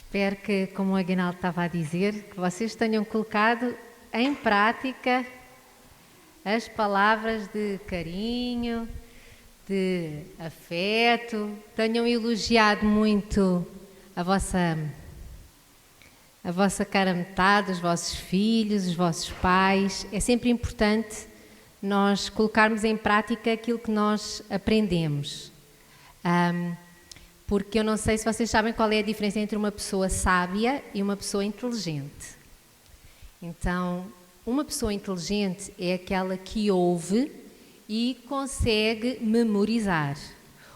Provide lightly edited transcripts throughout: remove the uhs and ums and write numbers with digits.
Espero que, como o Aguinaldo estava a dizer, que vocês tenham colocado em prática as palavras de carinho, de afeto, tenham elogiado muito a vossa cara metade, os vossos filhos, os vossos pais. É sempre importante nós colocarmos em prática aquilo que nós aprendemos. Porque eu não sei se vocês sabem qual é a diferença entre uma pessoa sábia e uma pessoa inteligente. Então, uma pessoa inteligente é aquela que ouve e consegue memorizar.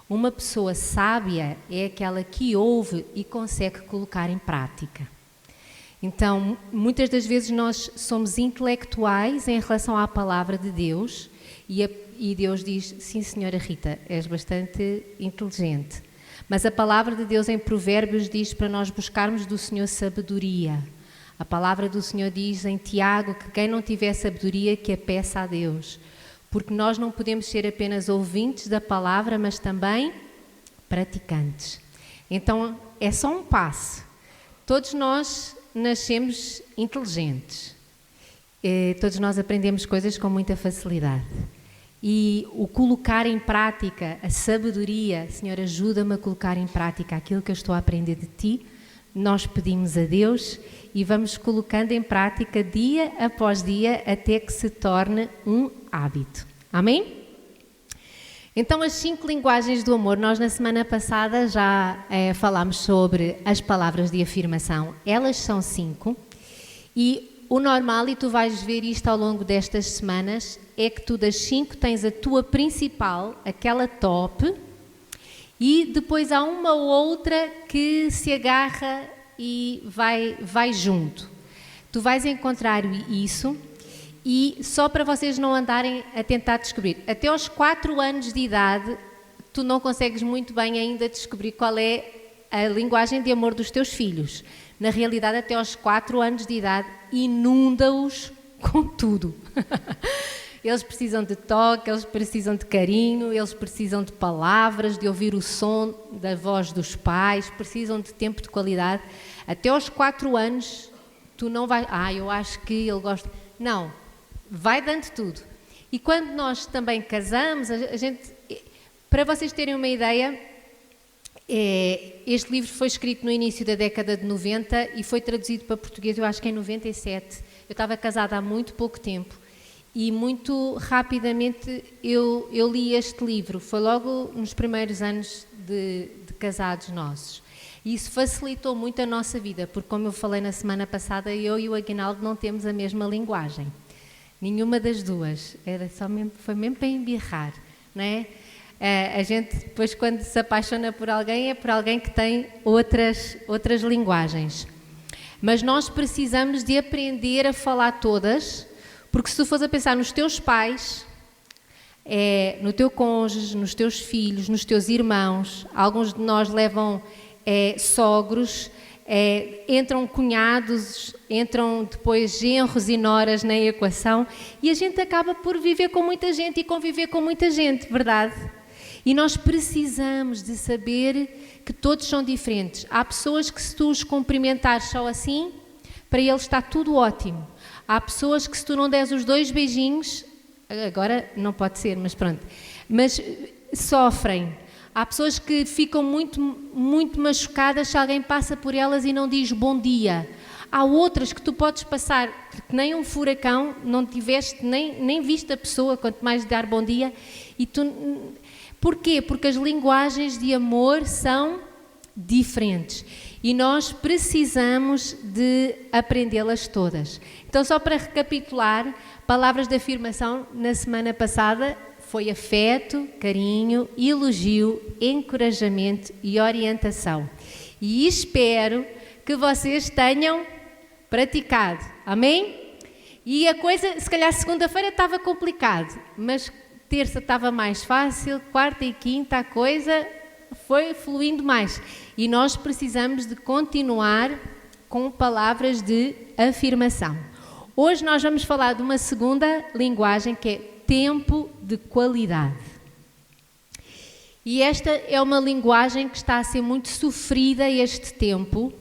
Uma pessoa sábia é aquela que ouve e consegue colocar em prática. Então, muitas das vezes nós somos intelectuais em relação à palavra de Deus e Deus diz, sim senhora Rita, és bastante inteligente. Mas a palavra de Deus em Provérbios diz para nós buscarmos do Senhor sabedoria. A palavra do Senhor diz em Tiago que quem não tiver sabedoria que a peça a Deus. Porque nós não podemos ser apenas ouvintes da palavra, mas também praticantes. Então é só um passo. Todos nós nascemos inteligentes. Todos nós aprendemos coisas com muita facilidade. E o colocar em prática, a sabedoria, Senhor, ajuda-me a colocar em prática aquilo que eu estou a aprender de Ti. Nós pedimos a Deus e vamos colocando em prática dia após dia até que se torne um hábito. Amém? Então, as 5 linguagens do amor, nós na semana passada já falámos sobre as palavras de afirmação. Elas são 5 e o normal, e tu vais ver isto ao longo destas semanas, é que tu das 5 tens a tua principal, aquela top, e depois há uma ou outra que se agarra e vai junto. Tu vais encontrar isso e só para vocês não andarem a tentar descobrir. Até aos 4 anos de idade, tu não consegues muito bem ainda descobrir qual é a linguagem de amor dos teus filhos. Na realidade, até aos 4 anos de idade, inunda-os com tudo. Eles precisam de toque, eles precisam de carinho, eles precisam de palavras, de ouvir o som da voz dos pais, precisam de tempo de qualidade. Até aos 4 anos, tu não vais... eu acho que ele gosta... Não, vai dando tudo. E quando nós também casamos, a gente... Para vocês terem uma ideia... Este livro foi escrito no início da década de 90 e foi traduzido para português, eu acho que em 97. Eu estava casada há muito pouco tempo e muito rapidamente eu li este livro. Foi logo nos primeiros anos de casados nossos. E isso facilitou muito a nossa vida, porque como eu falei na semana passada, eu e o Aguinaldo não temos a mesma linguagem. Nenhuma das duas. Foi mesmo para embirrar, não é? A gente depois quando se apaixona por alguém é por alguém que tem outras linguagens. Mas nós precisamos de aprender a falar todas, porque se tu fores a pensar nos teus pais, no teu cônjuge, nos teus filhos, nos teus irmãos, alguns de nós levam sogros, entram cunhados, entram depois genros e noras na equação e a gente acaba por viver com muita gente e conviver com muita gente, verdade? E nós precisamos de saber que todos são diferentes. Há pessoas que se tu os cumprimentares só assim, para eles está tudo ótimo. Há pessoas que se tu não deres os 2 beijinhos, agora não pode ser, mas pronto, mas sofrem. Há pessoas que ficam muito, muito machucadas se alguém passa por elas e não diz bom dia. Há outras que tu podes passar, que nem um furacão, não tiveste, nem viste a pessoa, quanto mais dar bom dia, e tu... Porquê? Porque as linguagens de amor são diferentes e nós precisamos de aprendê-las todas. Então, só para recapitular, palavras de afirmação na semana passada foi afeto, carinho, elogio, encorajamento e orientação. E espero que vocês tenham praticado. Amém? E a coisa, se calhar segunda-feira estava complicado, mas terça estava mais fácil, quarta e quinta a coisa foi fluindo mais. E nós precisamos de continuar com palavras de afirmação. Hoje nós vamos falar de uma segunda linguagem que é tempo de qualidade. E esta é uma linguagem que está a ser muito sofrida este tempo,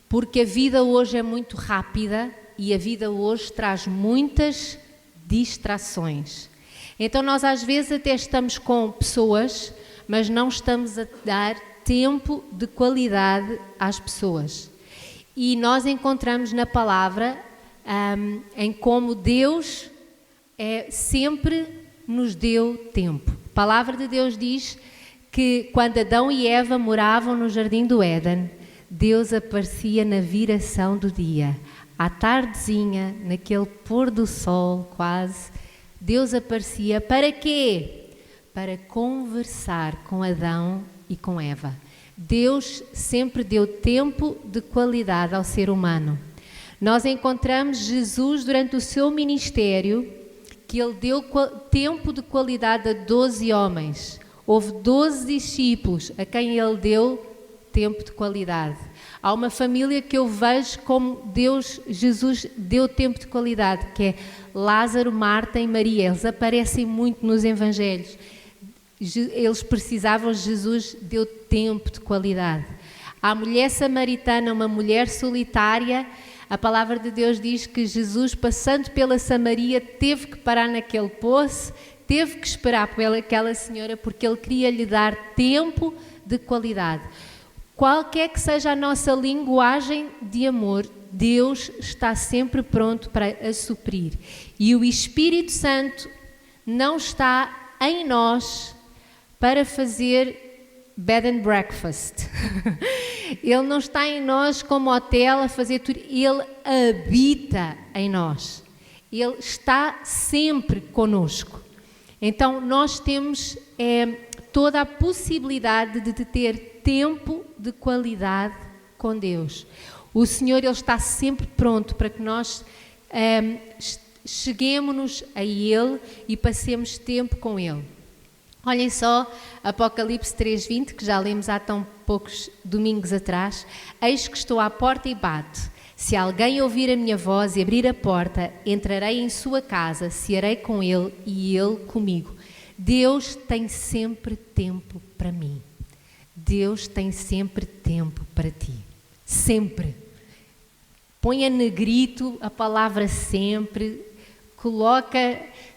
porque a vida hoje é muito rápida e a vida hoje traz muitas distrações. Então nós às vezes até estamos com pessoas, mas não estamos a dar tempo de qualidade às pessoas. E nós encontramos na palavra em como Deus sempre nos deu tempo. A palavra de Deus diz que quando Adão e Eva moravam no jardim do Éden, Deus aparecia na viração do dia. À tardezinha, naquele pôr do sol quase, Deus aparecia para quê? Para conversar com Adão e com Eva. Deus sempre deu tempo de qualidade ao ser humano. Nós encontramos Jesus durante o seu ministério, que ele deu tempo de qualidade a 12 homens. Houve 12 discípulos a quem ele deu tempo de qualidade. Há uma família que eu vejo como Jesus deu tempo de qualidade, que é Lázaro, Marta e Maria. Eles aparecem muito nos evangelhos. Eles precisavam, Jesus deu tempo de qualidade. A mulher samaritana, uma mulher solitária, a palavra de Deus diz que Jesus, passando pela Samaria, teve que parar naquele poço, teve que esperar pelaquela senhora, porque ele queria lhe dar tempo de qualidade. Qualquer que seja a nossa linguagem de amor, Deus está sempre pronto para a suprir. E o Espírito Santo não está em nós para fazer bed and breakfast. Ele não está em nós como hotel a fazer tudo. Ele habita em nós. Ele está sempre conosco. Então nós temos toda a possibilidade de ter tempo de qualidade com Deus. O Senhor, Ele está sempre pronto para que nós cheguemos-nos a Ele e passemos tempo com Ele. Olhem só, Apocalipse 3:20, que já lemos há tão poucos domingos atrás. Eis que estou à porta e bato. Se alguém ouvir a minha voz e abrir a porta, entrarei em sua casa, cearei com ele e ele comigo. Deus tem sempre tempo para mim. Deus tem sempre tempo para ti. Sempre. Põe a negrito a palavra sempre. Coloca...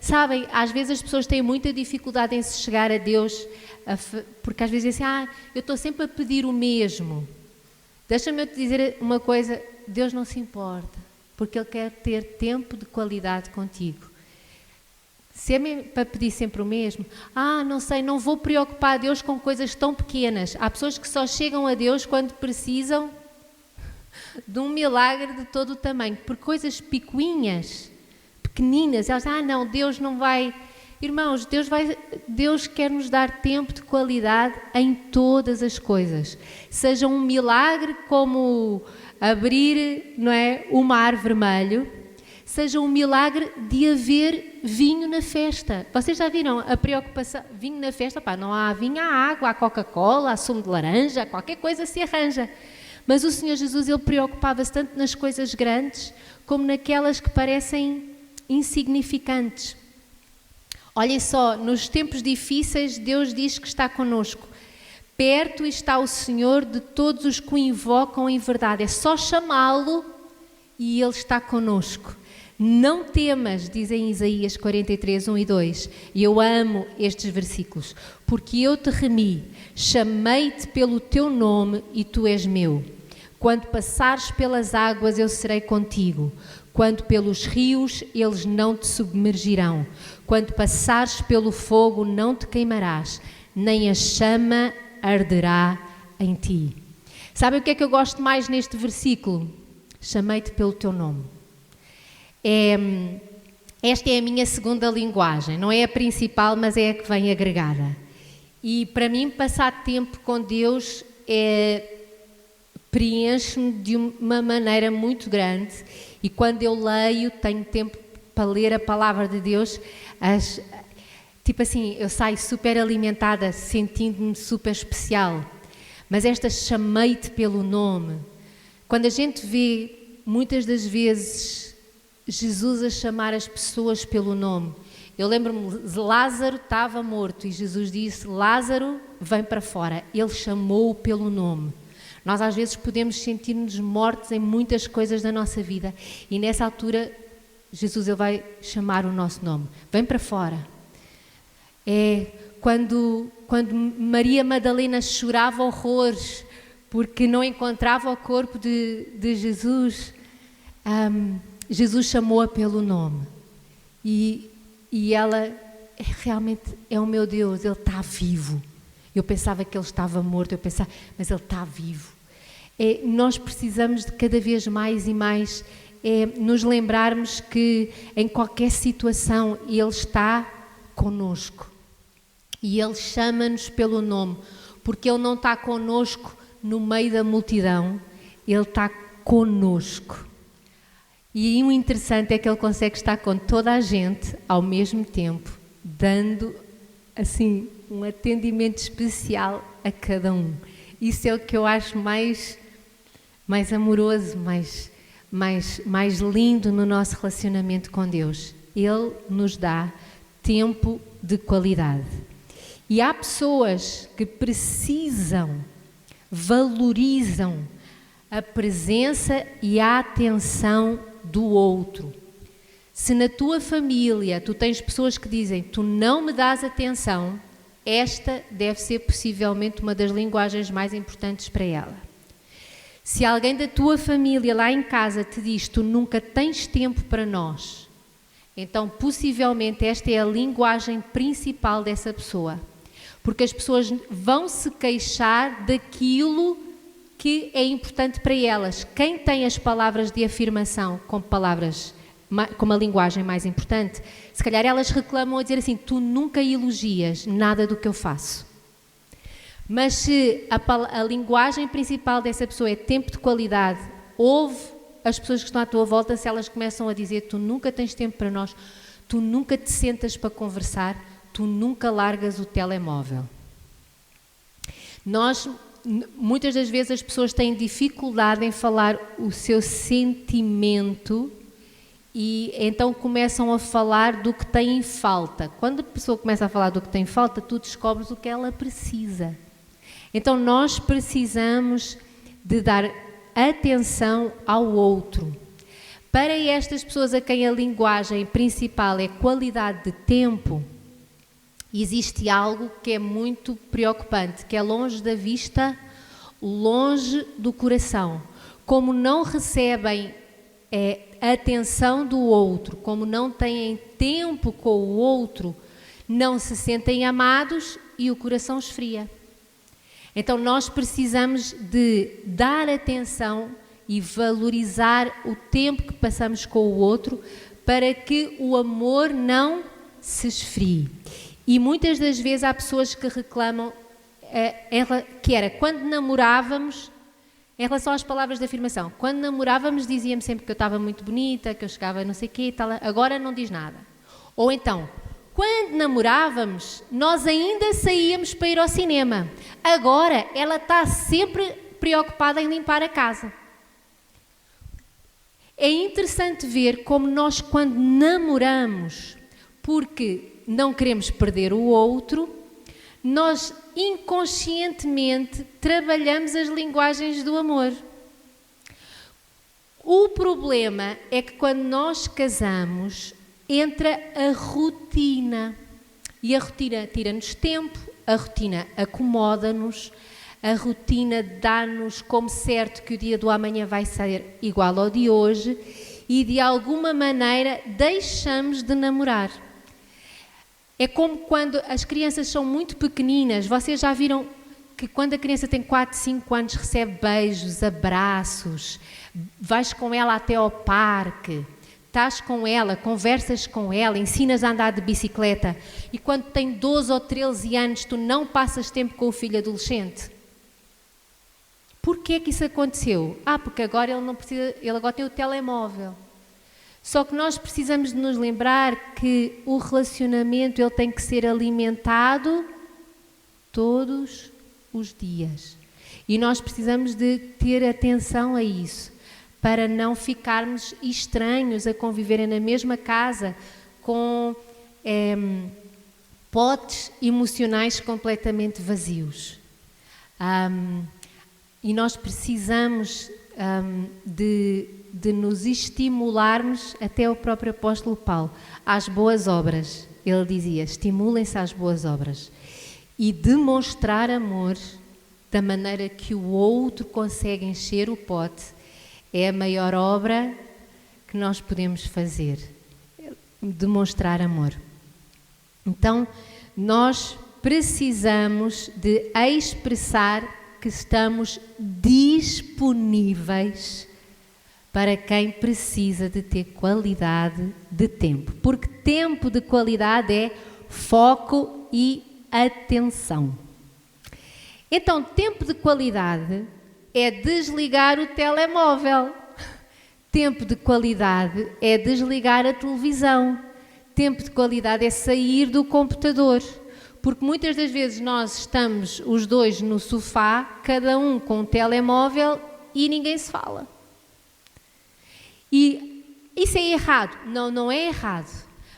Sabem, às vezes as pessoas têm muita dificuldade em se chegar a Deus, porque às vezes dizem assim, eu estou sempre a pedir o mesmo. Deixa-me eu te dizer uma coisa, Deus não se importa, porque Ele quer ter tempo de qualidade contigo. Se é para pedir sempre o mesmo, não sei, não vou preocupar a Deus com coisas tão pequenas. Há pessoas que só chegam a Deus quando precisam de um milagre de todo o tamanho, por coisas picuinhas, pequeninas. Elas dizem, não, Deus não vai... Irmãos, Deus quer nos dar tempo de qualidade em todas as coisas. Seja um milagre como abrir, não é, o mar vermelho, seja um milagre de haver vinho na festa. Vocês já viram a preocupação? Vinho na festa, não há vinho, há água, há Coca-Cola, há sumo de laranja, qualquer coisa se arranja. Mas o Senhor Jesus, Ele preocupava-se tanto nas coisas grandes como naquelas que parecem insignificantes. Olhem só, nos tempos difíceis, Deus diz que está conosco. Perto está o Senhor de todos os que o invocam em verdade. É só chamá-lo e Ele está conosco. Não temas, dizem Isaías 43, 1 e 2. E eu amo estes versículos. Porque eu te remi, chamei-te pelo teu nome e tu és meu. Quando passares pelas águas, eu serei contigo. Quando pelos rios, eles não te submergirão. Quando passares pelo fogo, não te queimarás, nem a chama arderá em ti. Sabe o que é que eu gosto mais neste versículo? Chamei-te pelo teu nome. Esta é a minha segunda linguagem. Não é a principal, mas é a que vem agregada. E para mim, passar tempo com Deus preenche-me de uma maneira muito grande. E quando eu leio, tenho tempo para ler a palavra de Deus, tipo assim, eu saio super alimentada, sentindo-me super especial. Mas esta chamei-te pelo nome. Quando a gente vê, muitas das vezes, Jesus a chamar as pessoas pelo nome. Eu lembro-me, Lázaro estava morto e Jesus disse, Lázaro, vem para fora. Ele chamou-o pelo nome. Nós às vezes podemos sentir-nos mortos em muitas coisas da nossa vida e nessa altura Jesus ele vai chamar o nosso nome. Vem para fora. É quando Maria Madalena chorava horrores porque não encontrava o corpo de Jesus, Jesus chamou-a pelo nome e ela realmente é o meu Deus, Ele está vivo. Eu pensava que Ele estava morto, mas Ele está vivo. Nós precisamos de cada vez mais e mais nos lembrarmos que em qualquer situação Ele está conosco e Ele chama-nos pelo nome, porque Ele não está conosco no meio da multidão, Ele está conosco. E o interessante é que Ele consegue estar com toda a gente ao mesmo tempo, dando assim um atendimento especial a cada um. Isso é o que eu acho mais amoroso, mais lindo no nosso relacionamento com Deus. Ele nos dá tempo de qualidade. E há pessoas que valorizam a presença e a atenção do outro. Se na tua família tu tens pessoas que dizem tu não me dás atenção, esta deve ser possivelmente uma das linguagens mais importantes para ela. Se alguém da tua família lá em casa te diz tu nunca tens tempo para nós, então possivelmente esta é a linguagem principal dessa pessoa. Porque as pessoas vão se queixar daquilo que é importante para elas. Quem tem as palavras de afirmação como a linguagem mais importante, se calhar elas reclamam a dizer assim, tu nunca elogias nada do que eu faço. Mas se a linguagem principal dessa pessoa é tempo de qualidade, ouve as pessoas que estão à tua volta, se elas começam a dizer, tu nunca tens tempo para nós, tu nunca te sentas para conversar, tu nunca largas o telemóvel. Muitas das vezes as pessoas têm dificuldade em falar o seu sentimento e então começam a falar do que têm falta. Quando a pessoa começa a falar do que tem falta, tu descobres o que ela precisa. Então nós precisamos de dar atenção ao outro. Para estas pessoas a quem a linguagem principal é qualidade de tempo, existe algo que é muito preocupante, que é longe da vista, longe do coração. Como não recebem a atenção do outro, como não têm tempo com o outro, não se sentem amados e o coração esfria. Então nós precisamos de dar atenção e valorizar o tempo que passamos com o outro para que o amor não se esfrie. E muitas das vezes há pessoas que reclamam, que era quando namorávamos, em relação às palavras de afirmação, quando namorávamos dizia-me sempre que eu estava muito bonita, que eu chegava não sei o quê, tal, agora não diz nada. Ou então, quando namorávamos, nós ainda saíamos para ir ao cinema, agora ela está sempre preocupada em limpar a casa. É interessante ver como nós quando namoramos, porque não queremos perder o outro, nós inconscientemente trabalhamos as linguagens do amor. O problema é que quando nós casamos, entra a rotina. E a rotina tira-nos tempo, a rotina acomoda-nos, a rotina dá-nos como certo que o dia do amanhã vai ser igual ao de hoje e de alguma maneira deixamos de namorar. É como quando as crianças são muito pequeninas, vocês já viram que quando a criança tem 4, 5 anos recebe beijos, abraços, vais com ela até ao parque, estás com ela, conversas com ela, ensinas a andar de bicicleta e quando tem 12 ou 13 anos tu não passas tempo com o filho adolescente. Porquê que isso aconteceu? Porque agora ele não precisa, ele agora tem o telemóvel. Só que nós precisamos de nos lembrar que o relacionamento ele tem que ser alimentado todos os dias. E nós precisamos de ter atenção a isso, para não ficarmos estranhos a conviverem na mesma casa com potes emocionais completamente vazios. E nós precisamos de nos estimularmos, até o próprio apóstolo Paulo, às boas obras. Ele dizia, estimulem-se às boas obras. E demonstrar amor da maneira que o outro consegue encher o pote é a maior obra que nós podemos fazer. Demonstrar amor. Então, nós precisamos de expressar que estamos disponíveis para quem precisa de ter qualidade de tempo. Porque tempo de qualidade é foco e atenção. Então, tempo de qualidade é desligar o telemóvel. Tempo de qualidade é desligar a televisão. Tempo de qualidade é sair do computador. Porque muitas das vezes nós estamos os dois no sofá, cada um com um telemóvel e ninguém se fala. E isso é errado? Não, não é errado.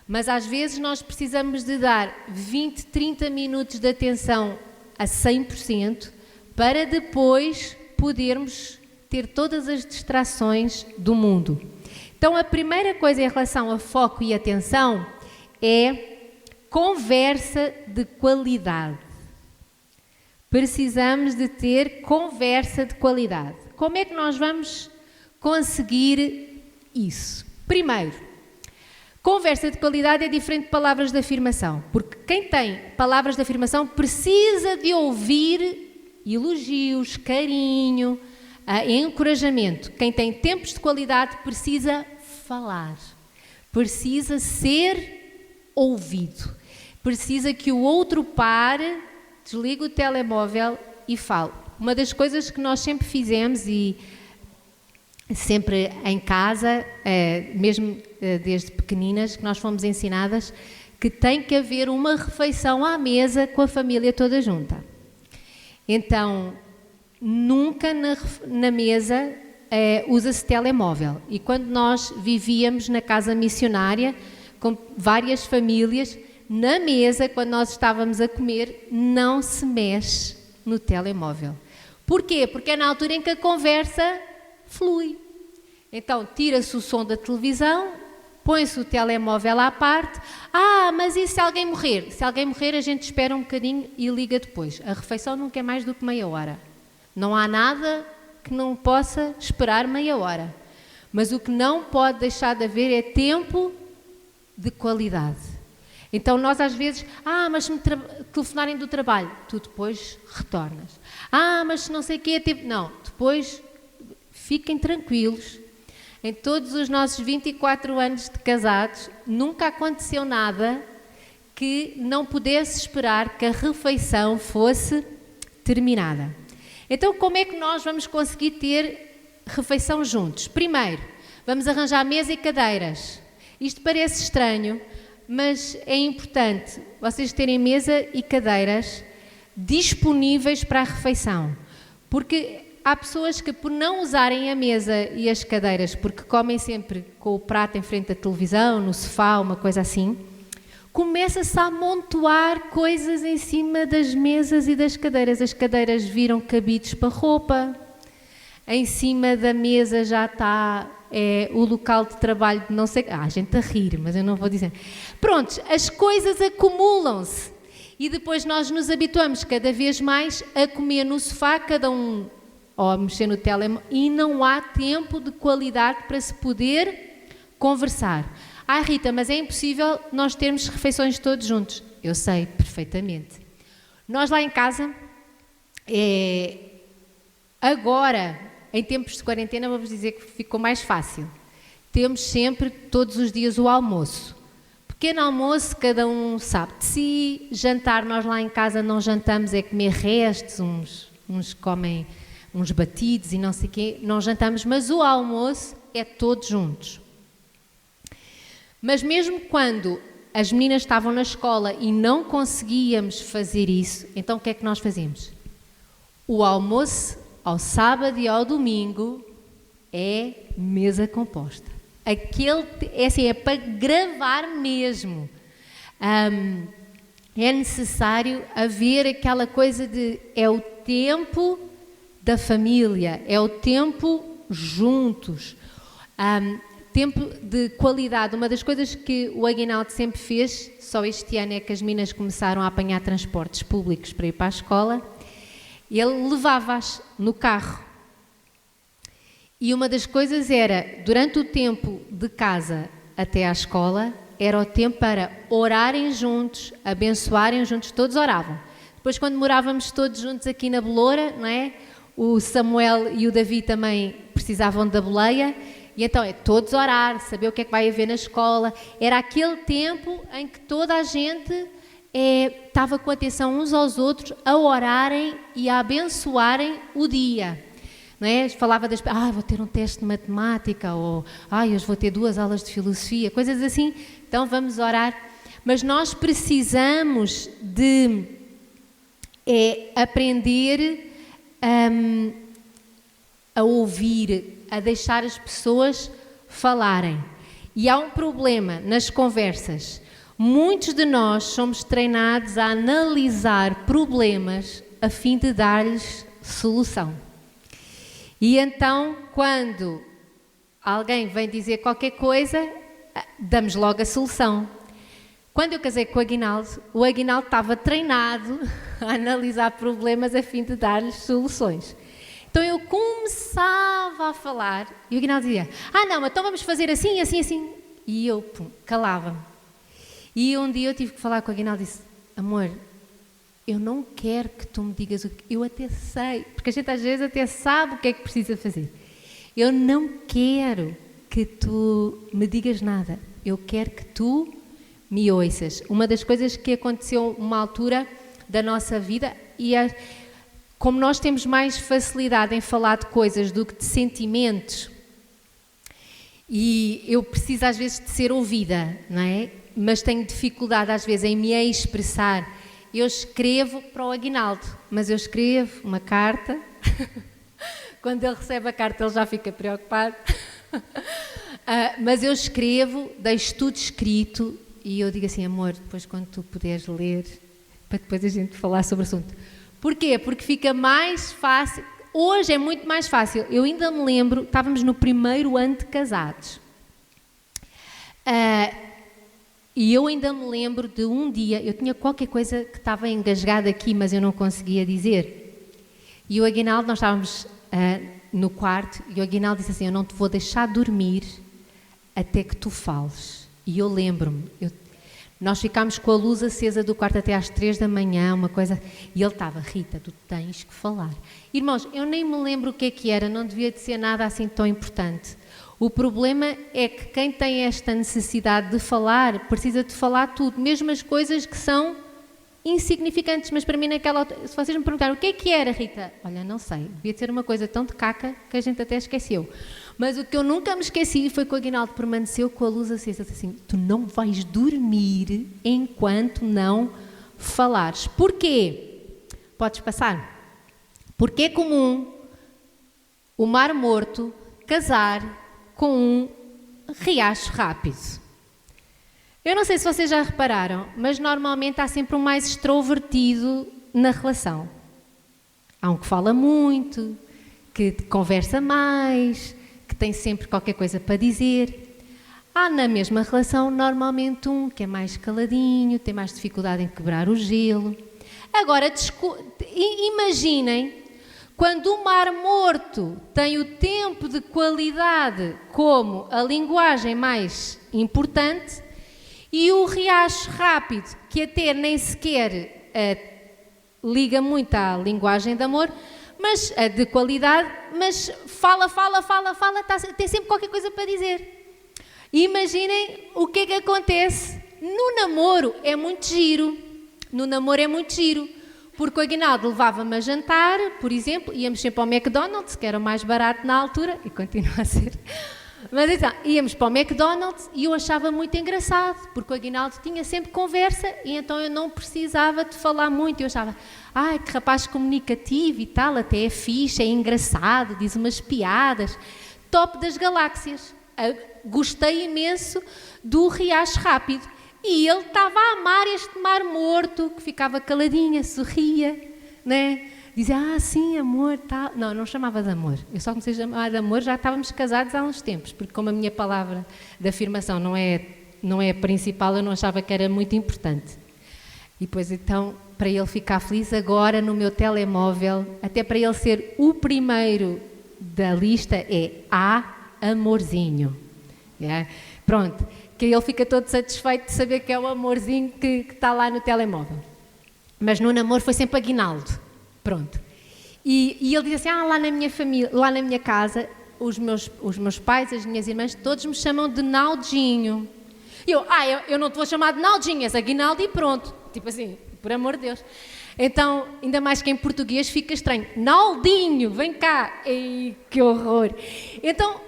Mas às vezes nós precisamos de dar 20, 30 minutos de atenção a 100% para depois podermos ter todas as distrações do mundo. Então a primeira coisa em relação a foco e atenção é conversa de qualidade. Precisamos de ter conversa de qualidade. Como é que nós vamos conseguir isso? Primeiro, conversa de qualidade é diferente de palavras de afirmação, porque quem tem palavras de afirmação precisa de ouvir elogios, carinho, encorajamento. Quem tem tempos de qualidade precisa falar, precisa ser ouvido. Precisa que o outro pare, desligue o telemóvel e fale. Uma das coisas que nós sempre fizemos e sempre em casa, mesmo desde pequeninas, que nós fomos ensinadas, que tem que haver uma refeição à mesa com a família toda junta. Então, nunca na mesa usa-se telemóvel. E quando nós vivíamos na casa missionária, com várias famílias, na mesa, quando nós estávamos a comer, não se mexe no telemóvel. Porquê? Porque é na altura em que a conversa flui. Então, tira-se o som da televisão, põe-se o telemóvel à parte. Mas e se alguém morrer? Se alguém morrer, a gente espera um bocadinho e liga depois. A refeição nunca é mais do que meia hora. Não há nada que não possa esperar meia hora. Mas o que não pode deixar de haver é tempo de qualidade. Então nós às vezes, mas se me telefonarem do trabalho, tu depois retornas. Mas se não sei o quê, não, depois fiquem tranquilos. Em todos os nossos 24 anos de casados, nunca aconteceu nada que não pudesse esperar que a refeição fosse terminada. Então como é que nós vamos conseguir ter refeição juntos? Primeiro, vamos arranjar mesa e cadeiras. Isto parece estranho, mas é importante vocês terem mesa e cadeiras disponíveis para a refeição. Porque há pessoas que, por não usarem a mesa e as cadeiras, porque comem sempre com o prato em frente à televisão, no sofá, uma coisa assim, começa-se a amontoar coisas em cima das mesas e das cadeiras. As cadeiras viram cabides para roupa, em cima da mesa já está o local de trabalho de não sei... a gente a rir, mas eu não vou dizer. Prontos, as coisas acumulam-se e depois nós nos habituamos cada vez mais a comer no sofá, cada um ou a mexer no telemóvel, e não há tempo de qualidade para se poder conversar. Rita, mas é impossível nós termos refeições todos juntos. Eu sei perfeitamente. Nós lá em casa, agora, em tempos de quarentena, vou-vos dizer que ficou mais fácil. Temos sempre, todos os dias, o almoço. Pequeno almoço, cada um sabe de si. Jantar, nós lá em casa não jantamos, é comer restos, uns comem uns batidos e não sei o quê. Não jantamos, mas o almoço é todos juntos. Mas mesmo quando as meninas estavam na escola e não conseguíamos fazer isso, então o que é que nós fazíamos? O almoço ao sábado e ao domingo é mesa composta. É para gravar mesmo. É necessário haver aquela coisa de, é o tempo da família, é o tempo juntos, tempo de qualidade. Uma das coisas que o Aguinaldo sempre fez, só este ano é que as meninas começaram a apanhar transportes públicos para ir para a escola, ele levava-as no carro. E uma das coisas era, durante o tempo de casa até à escola, era o tempo para orarem juntos, abençoarem juntos, todos oravam. Depois, quando morávamos todos juntos aqui na Beloura, não é? O Samuel e o Davi também precisavam da boleia, e então é todos orar, saber o que é que vai haver na escola. Era aquele tempo em que toda a gente estava com atenção uns aos outros a orarem e a abençoarem o dia. Não é? Falava das... vou ter um teste de matemática, ou hoje vou ter 2 aulas de filosofia, coisas assim. Então vamos orar. Mas nós precisamos de aprender a ouvir, a deixar as pessoas falarem. E há um problema nas conversas. Muitos de nós somos treinados a analisar problemas a fim de dar-lhes solução. E então, quando alguém vem dizer qualquer coisa, damos logo a solução. Quando eu casei com o Aguinaldo estava treinado a analisar problemas a fim de dar-lhes soluções. Então eu começava a falar e o Aguinaldo dizia, não, então vamos fazer assim, assim, assim. E eu calava-me. E um dia eu tive que falar com o Aguinaldo e disse, amor, eu não quero que tu me digas o que... Eu até sei, porque a gente às vezes até sabe o que é que precisa fazer. Eu não quero que tu me digas nada. Eu quero que tu me ouças. Uma das coisas que aconteceu uma altura da nossa vida, como nós temos mais facilidade em falar de coisas do que de sentimentos, e eu preciso às vezes de ser ouvida, não é? Mas tenho dificuldade às vezes em me expressar. Eu escrevo para o Aguinaldo, mas eu escrevo uma carta. Quando ele recebe a carta, ele já fica preocupado. Mas eu escrevo, deixo tudo escrito e eu digo assim, amor, depois quando tu puderes ler, para depois a gente falar sobre o assunto. Porquê? Porque fica mais fácil. Hoje é muito mais fácil. Eu ainda me lembro, estávamos no 1º ano de casados. E eu ainda me lembro de um dia, eu tinha qualquer coisa que estava engasgada aqui, mas eu não conseguia dizer. E o Aguinaldo, nós estávamos no quarto, e o Aguinaldo disse assim, eu não te vou deixar dormir até que tu fales. E eu lembro-me, nós ficámos com a luz acesa do quarto até às 3 da manhã, uma coisa, e ele estava, Rita, tu tens que falar. Irmãos, eu nem me lembro o que era, não devia de ser nada assim tão importante. O problema é que quem tem esta necessidade de falar, precisa de falar tudo, mesmo as coisas que são insignificantes, mas para mim naquela altura, se vocês me perguntaram o que era, Rita? Olha, não sei, devia ser uma coisa tão de caca que a gente até esqueceu. Mas o que eu nunca me esqueci foi que o Aguinaldo permaneceu com a luz acesa, assim, tu não vais dormir enquanto não falares. Porquê? Podes passar. Porque é comum o Mar Morto casar com um riacho rápido. Eu não sei se vocês já repararam, mas normalmente há sempre um mais extrovertido na relação. Há um que fala muito, que conversa mais, que tem sempre qualquer coisa para dizer. Há na mesma relação normalmente um que é mais caladinho, tem mais dificuldade em quebrar o gelo. Agora, imaginem quando o Mar Morto tem o tempo de qualidade como a linguagem mais importante e o riacho rápido, que até nem sequer liga muito à linguagem de amor, mas de qualidade, mas fala, tem sempre qualquer coisa para dizer. Imaginem o que é que acontece no namoro, é muito giro. No namoro é muito giro. Porque o Aguinaldo levava-me a jantar, por exemplo, íamos sempre ao McDonald's, que era o mais barato na altura, e continua a ser. Mas então, íamos para o McDonald's e eu achava muito engraçado, porque o Aguinaldo tinha sempre conversa e então eu não precisava de falar muito. Eu achava, que rapaz comunicativo e tal, até é fixe, é engraçado, diz umas piadas. Top das galáxias. Gostei imenso do riacho rápido. E ele estava a amar este Mar Morto, que ficava caladinha, sorria, né? dizia, sim, amor, tal. Não, não chamava de amor. Eu só comecei a chamar de amor, já estávamos casados há uns tempos, porque como a minha palavra de afirmação não é a principal, eu não achava que era muito importante. E depois então, para ele ficar feliz, agora no meu telemóvel, até para ele ser o primeiro da lista, é amorzinho. Yeah? Pronto, que ele fica todo satisfeito de saber que é o amorzinho que está lá no telemóvel. Mas no namoro foi sempre Aguinaldo. Pronto. E ele diz assim, lá na minha família, lá na minha casa, os meus pais, as minhas irmãs, todos me chamam de Naldinho. E eu não te vou chamar de Naldinho, és Aguinaldo e pronto. Tipo assim, por amor de Deus. Então, ainda mais que em português fica estranho. Naldinho, vem cá. Ei, que horror. Então,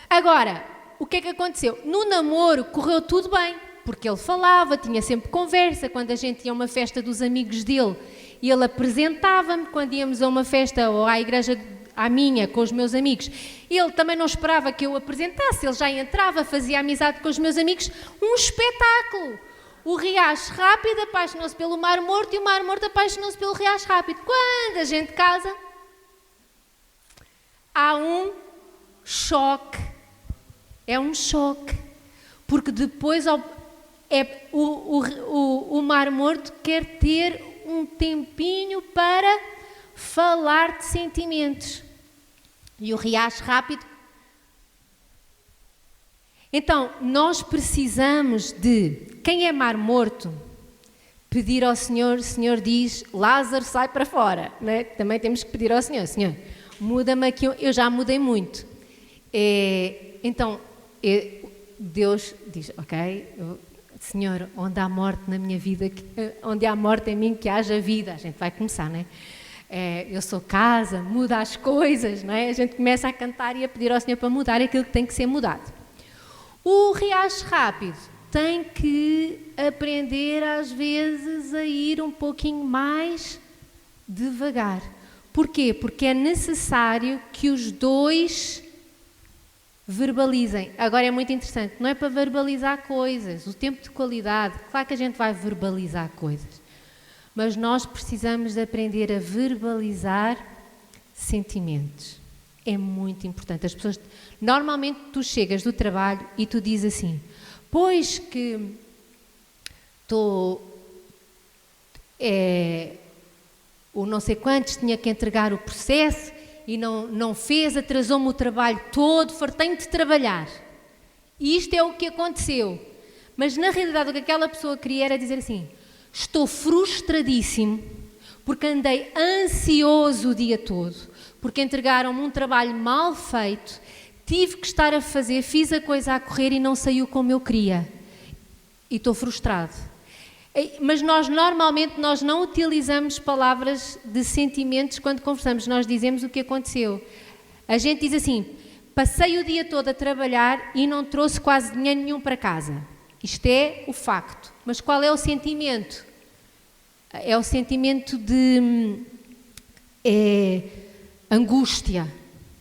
agora, o que é que aconteceu? No namoro correu tudo bem, porque ele falava, tinha sempre conversa. Quando a gente ia a uma festa dos amigos dele, ele apresentava-me. Quando íamos a uma festa ou à igreja, à minha, com os meus amigos, ele também não esperava que eu apresentasse, ele já entrava, fazia amizade com os meus amigos. Um espetáculo! O Riacho Rápido apaixonou-se pelo Mar Morto e o Mar Morto apaixonou-se pelo Riacho Rápido. Quando a gente casa, há um choque. É um choque. Porque depois o Mar Morto quer ter um tempinho para falar de sentimentos. E o Riacho Rápido. Então, nós precisamos de, quem é Mar Morto, pedir ao Senhor, o Senhor diz, Lázaro sai para fora, né? Também temos que pedir ao Senhor, Senhor, muda-me aqui, eu já mudei muito. Então, Deus diz, ok, Senhor, onde há morte na minha vida, onde há morte em mim, que haja vida. A gente vai começar, não é? Eu sou casa, muda as coisas, não é? A gente começa a cantar e a pedir ao Senhor para mudar aquilo que tem que ser mudado. O Riacho Rápido tem que aprender às vezes a ir um pouquinho mais devagar. Porquê? Porque é necessário que os dois verbalizem. Agora é muito interessante, não é para verbalizar coisas, o tempo de qualidade, claro que a gente vai verbalizar coisas, mas nós precisamos de aprender a verbalizar sentimentos. É muito importante. As pessoas, normalmente tu chegas do trabalho e tu dizes assim, pois que o não sei quantos tinha que entregar o processo e não fez, atrasou-me o trabalho todo, fartei-me de trabalhar. E isto é o que aconteceu. Mas na realidade o que aquela pessoa queria era dizer assim, estou frustradíssimo porque andei ansioso o dia todo, porque entregaram-me um trabalho mal feito, tive que estar a fazer, fiz a coisa a correr e não saiu como eu queria. E estou frustrado. Mas normalmente não utilizamos palavras de sentimentos quando conversamos, nós dizemos o que aconteceu. A gente diz assim, passei o dia todo a trabalhar e não trouxe quase dinheiro nenhum para casa. Isto é o facto. Mas qual é o sentimento? É o sentimento de angústia,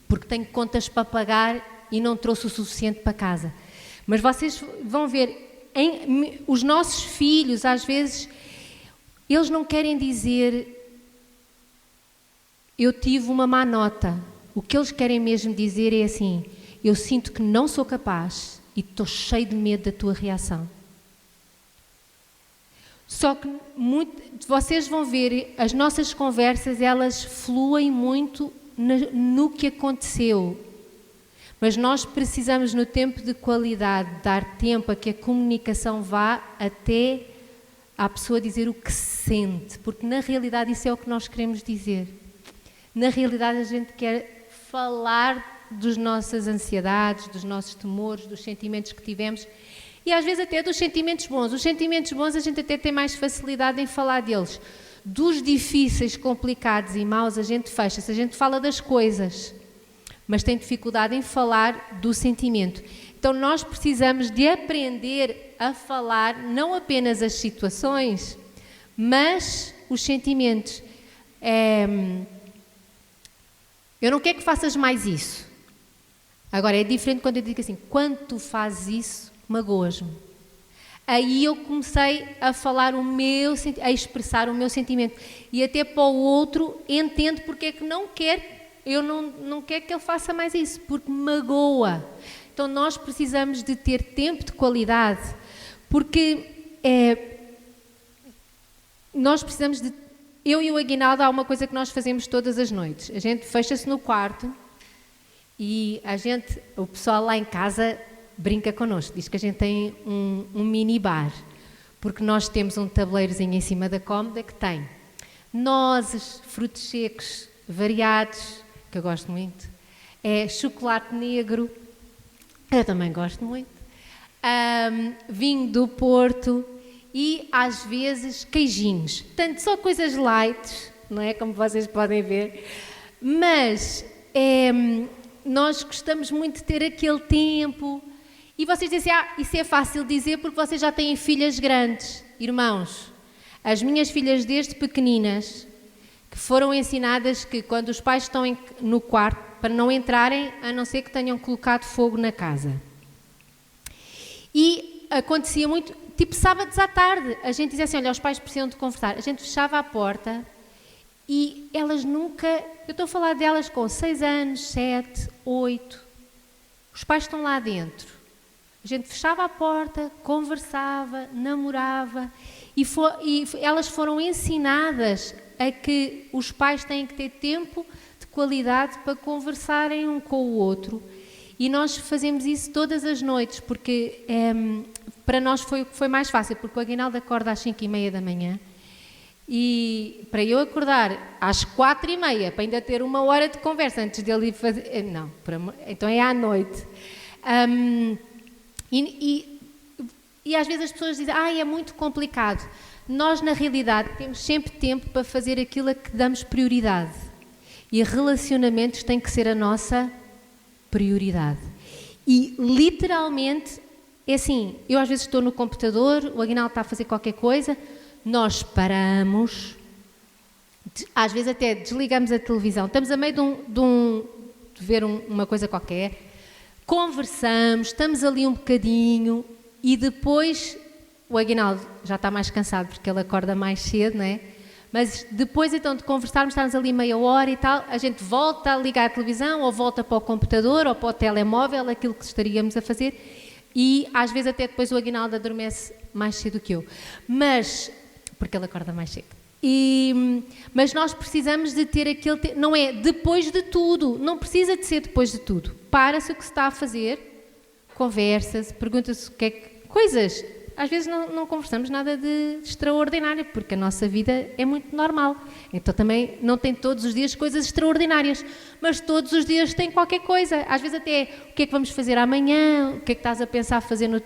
porque tenho contas para pagar e não trouxe o suficiente para casa. Mas vocês vão ver, os nossos filhos, às vezes, eles não querem dizer eu tive uma má nota. O que eles querem mesmo dizer é assim, eu sinto que não sou capaz e estou cheio de medo da tua reação. Só que vocês vão ver, as nossas conversas, elas fluem muito no que aconteceu. Mas nós precisamos, no tempo de qualidade, dar tempo a que a comunicação vá até à pessoa dizer o que sente, porque na realidade isso é o que nós queremos dizer. Na realidade a gente quer falar das nossas ansiedades, dos nossos temores, dos sentimentos que tivemos e às vezes até dos sentimentos bons. Os sentimentos bons a gente até tem mais facilidade em falar deles. Dos difíceis, complicados e maus a gente fecha-se, a gente fala das coisas, mas tem dificuldade em falar do sentimento. Então nós precisamos de aprender a falar não apenas as situações, mas os sentimentos. Eu não quero que faças mais isso. Agora é diferente quando eu digo assim, quando tu fazes isso, magoas-me. aí eu comecei a falar a expressar o meu sentimento. E até para o outro entendo porque é que eu não quero que ele faça mais isso, porque me magoa. Então nós precisamos de ter tempo de qualidade, porque nós precisamos de... Eu e o Aguinaldo, há uma coisa que nós fazemos todas as noites. A gente fecha-se no quarto e o pessoal lá em casa brinca connosco. Diz que a gente tem um mini bar, porque nós temos um tabuleirozinho em cima da cômoda que tem nozes, frutos secos variados, que eu gosto muito, chocolate negro, eu também gosto muito, vinho do Porto e às vezes queijinhos. Portanto, só coisas light, não é? Como vocês podem ver, mas nós gostamos muito de ter aquele tempo. E vocês dizem, isso é fácil dizer porque vocês já têm filhas grandes. Irmãos, as minhas filhas desde pequeninas, que foram ensinadas que quando os pais estão no quarto, para não entrarem, a não ser que tenham colocado fogo na casa. E acontecia muito, tipo sábados à tarde, a gente dizia assim, olha, os pais precisam de conversar. A gente fechava a porta e elas nunca... Eu estou a falar delas com 6 anos, 7, 8. Os pais estão lá dentro. A gente fechava a porta, conversava, namorava e elas foram ensinadas a que os pais têm que ter tempo de qualidade para conversarem um com o outro. E nós fazemos isso todas as noites, porque para nós foi mais fácil, porque o Aguinaldo acorda às 5h30 da manhã e para eu acordar às 4h30, para ainda ter 1 hora de conversa antes dele ir fazer... Não, então é à noite. E às vezes as pessoas dizem, é muito complicado. Nós, na realidade, temos sempre tempo para fazer aquilo a que damos prioridade. E relacionamentos têm que ser a nossa prioridade. E, literalmente, é assim, eu às vezes estou no computador, o Aguinaldo está a fazer qualquer coisa, nós paramos, às vezes até desligamos a televisão, estamos a meio de ver uma coisa qualquer, conversamos, estamos ali um bocadinho e depois o Aguinaldo já está mais cansado porque ele acorda mais cedo, não é? Mas depois então de conversarmos, estamos ali meia hora e tal, a gente volta a ligar a televisão ou volta para o computador ou para o telemóvel, aquilo que estaríamos a fazer e às vezes até depois o Aguinaldo adormece mais cedo que eu, mas porque ele acorda mais cedo. Mas nós precisamos de ter aquele... Não é depois de tudo, não precisa de ser depois de tudo. Para-se o que se está a fazer, conversa-se, pergunta-se o que é que... Coisas. Às vezes não conversamos nada de extraordinário, porque a nossa vida é muito normal. Então também não tem todos os dias coisas extraordinárias, mas todos os dias tem qualquer coisa. Às vezes até o que é que vamos fazer amanhã, o que é que estás a pensar fazer no...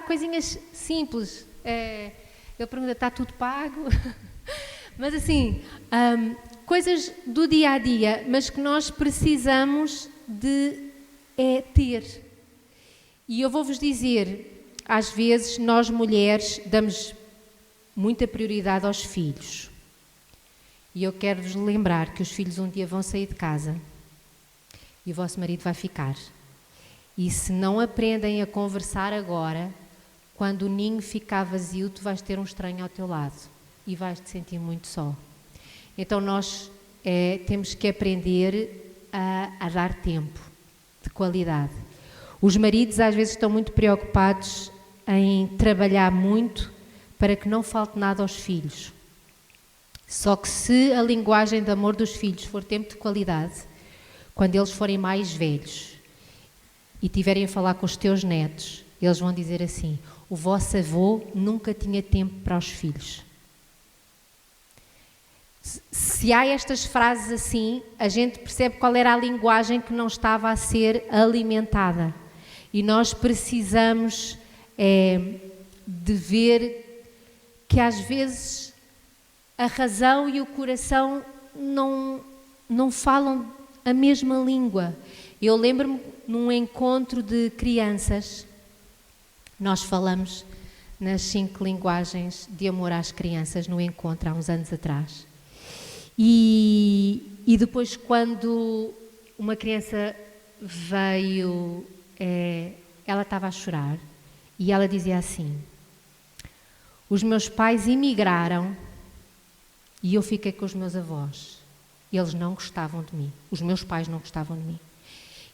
coisinhas simples. Ele pergunta, está tudo pago? Mas assim, coisas do dia a dia, mas que nós precisamos de ter. E eu vou-vos dizer, às vezes nós mulheres damos muita prioridade aos filhos. E eu quero-vos lembrar que os filhos um dia vão sair de casa e o vosso marido vai ficar. E se não aprendem a conversar agora, quando o ninho ficar vazio, tu vais ter um estranho ao teu lado e vais-te sentir muito só. Então nós temos que aprender a dar tempo de qualidade. Os maridos às vezes estão muito preocupados em trabalhar muito para que não falte nada aos filhos. Só que se a linguagem de amor dos filhos for tempo de qualidade, quando eles forem mais velhos e tiverem a falar com os teus netos, eles vão dizer assim: o vosso avô nunca tinha tempo para os filhos. Se há estas frases assim, a gente percebe qual era a linguagem que não estava a ser alimentada. E nós precisamos de ver que às vezes a razão e o coração não falam a mesma língua. Eu lembro-me num encontro de crianças, nós falamos nas 5 linguagens de amor às crianças no encontro há uns anos atrás. E depois, quando uma criança veio, ela estava a chorar e ela dizia assim: os meus pais emigraram e eu fiquei com os meus avós. Eles não gostavam de mim. Os meus pais não gostavam de mim.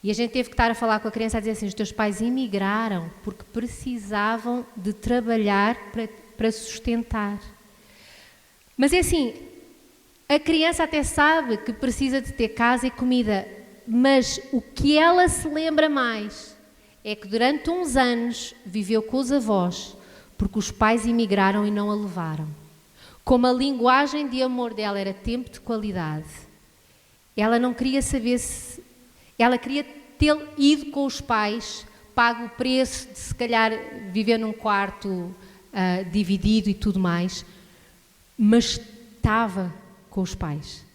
E a gente teve que estar a falar com a criança a dizer assim: os teus pais emigraram porque precisavam de trabalhar para sustentar. Mas é assim, a criança até sabe que precisa de ter casa e comida, mas o que ela se lembra mais é que durante uns anos viveu com os avós, porque os pais emigraram e não a levaram. Como a linguagem de amor dela era tempo de qualidade, ela não queria saber se... Ela queria ter ido com os pais, pago o preço de se calhar viver num quarto dividido e tudo mais, mas estava com os pais.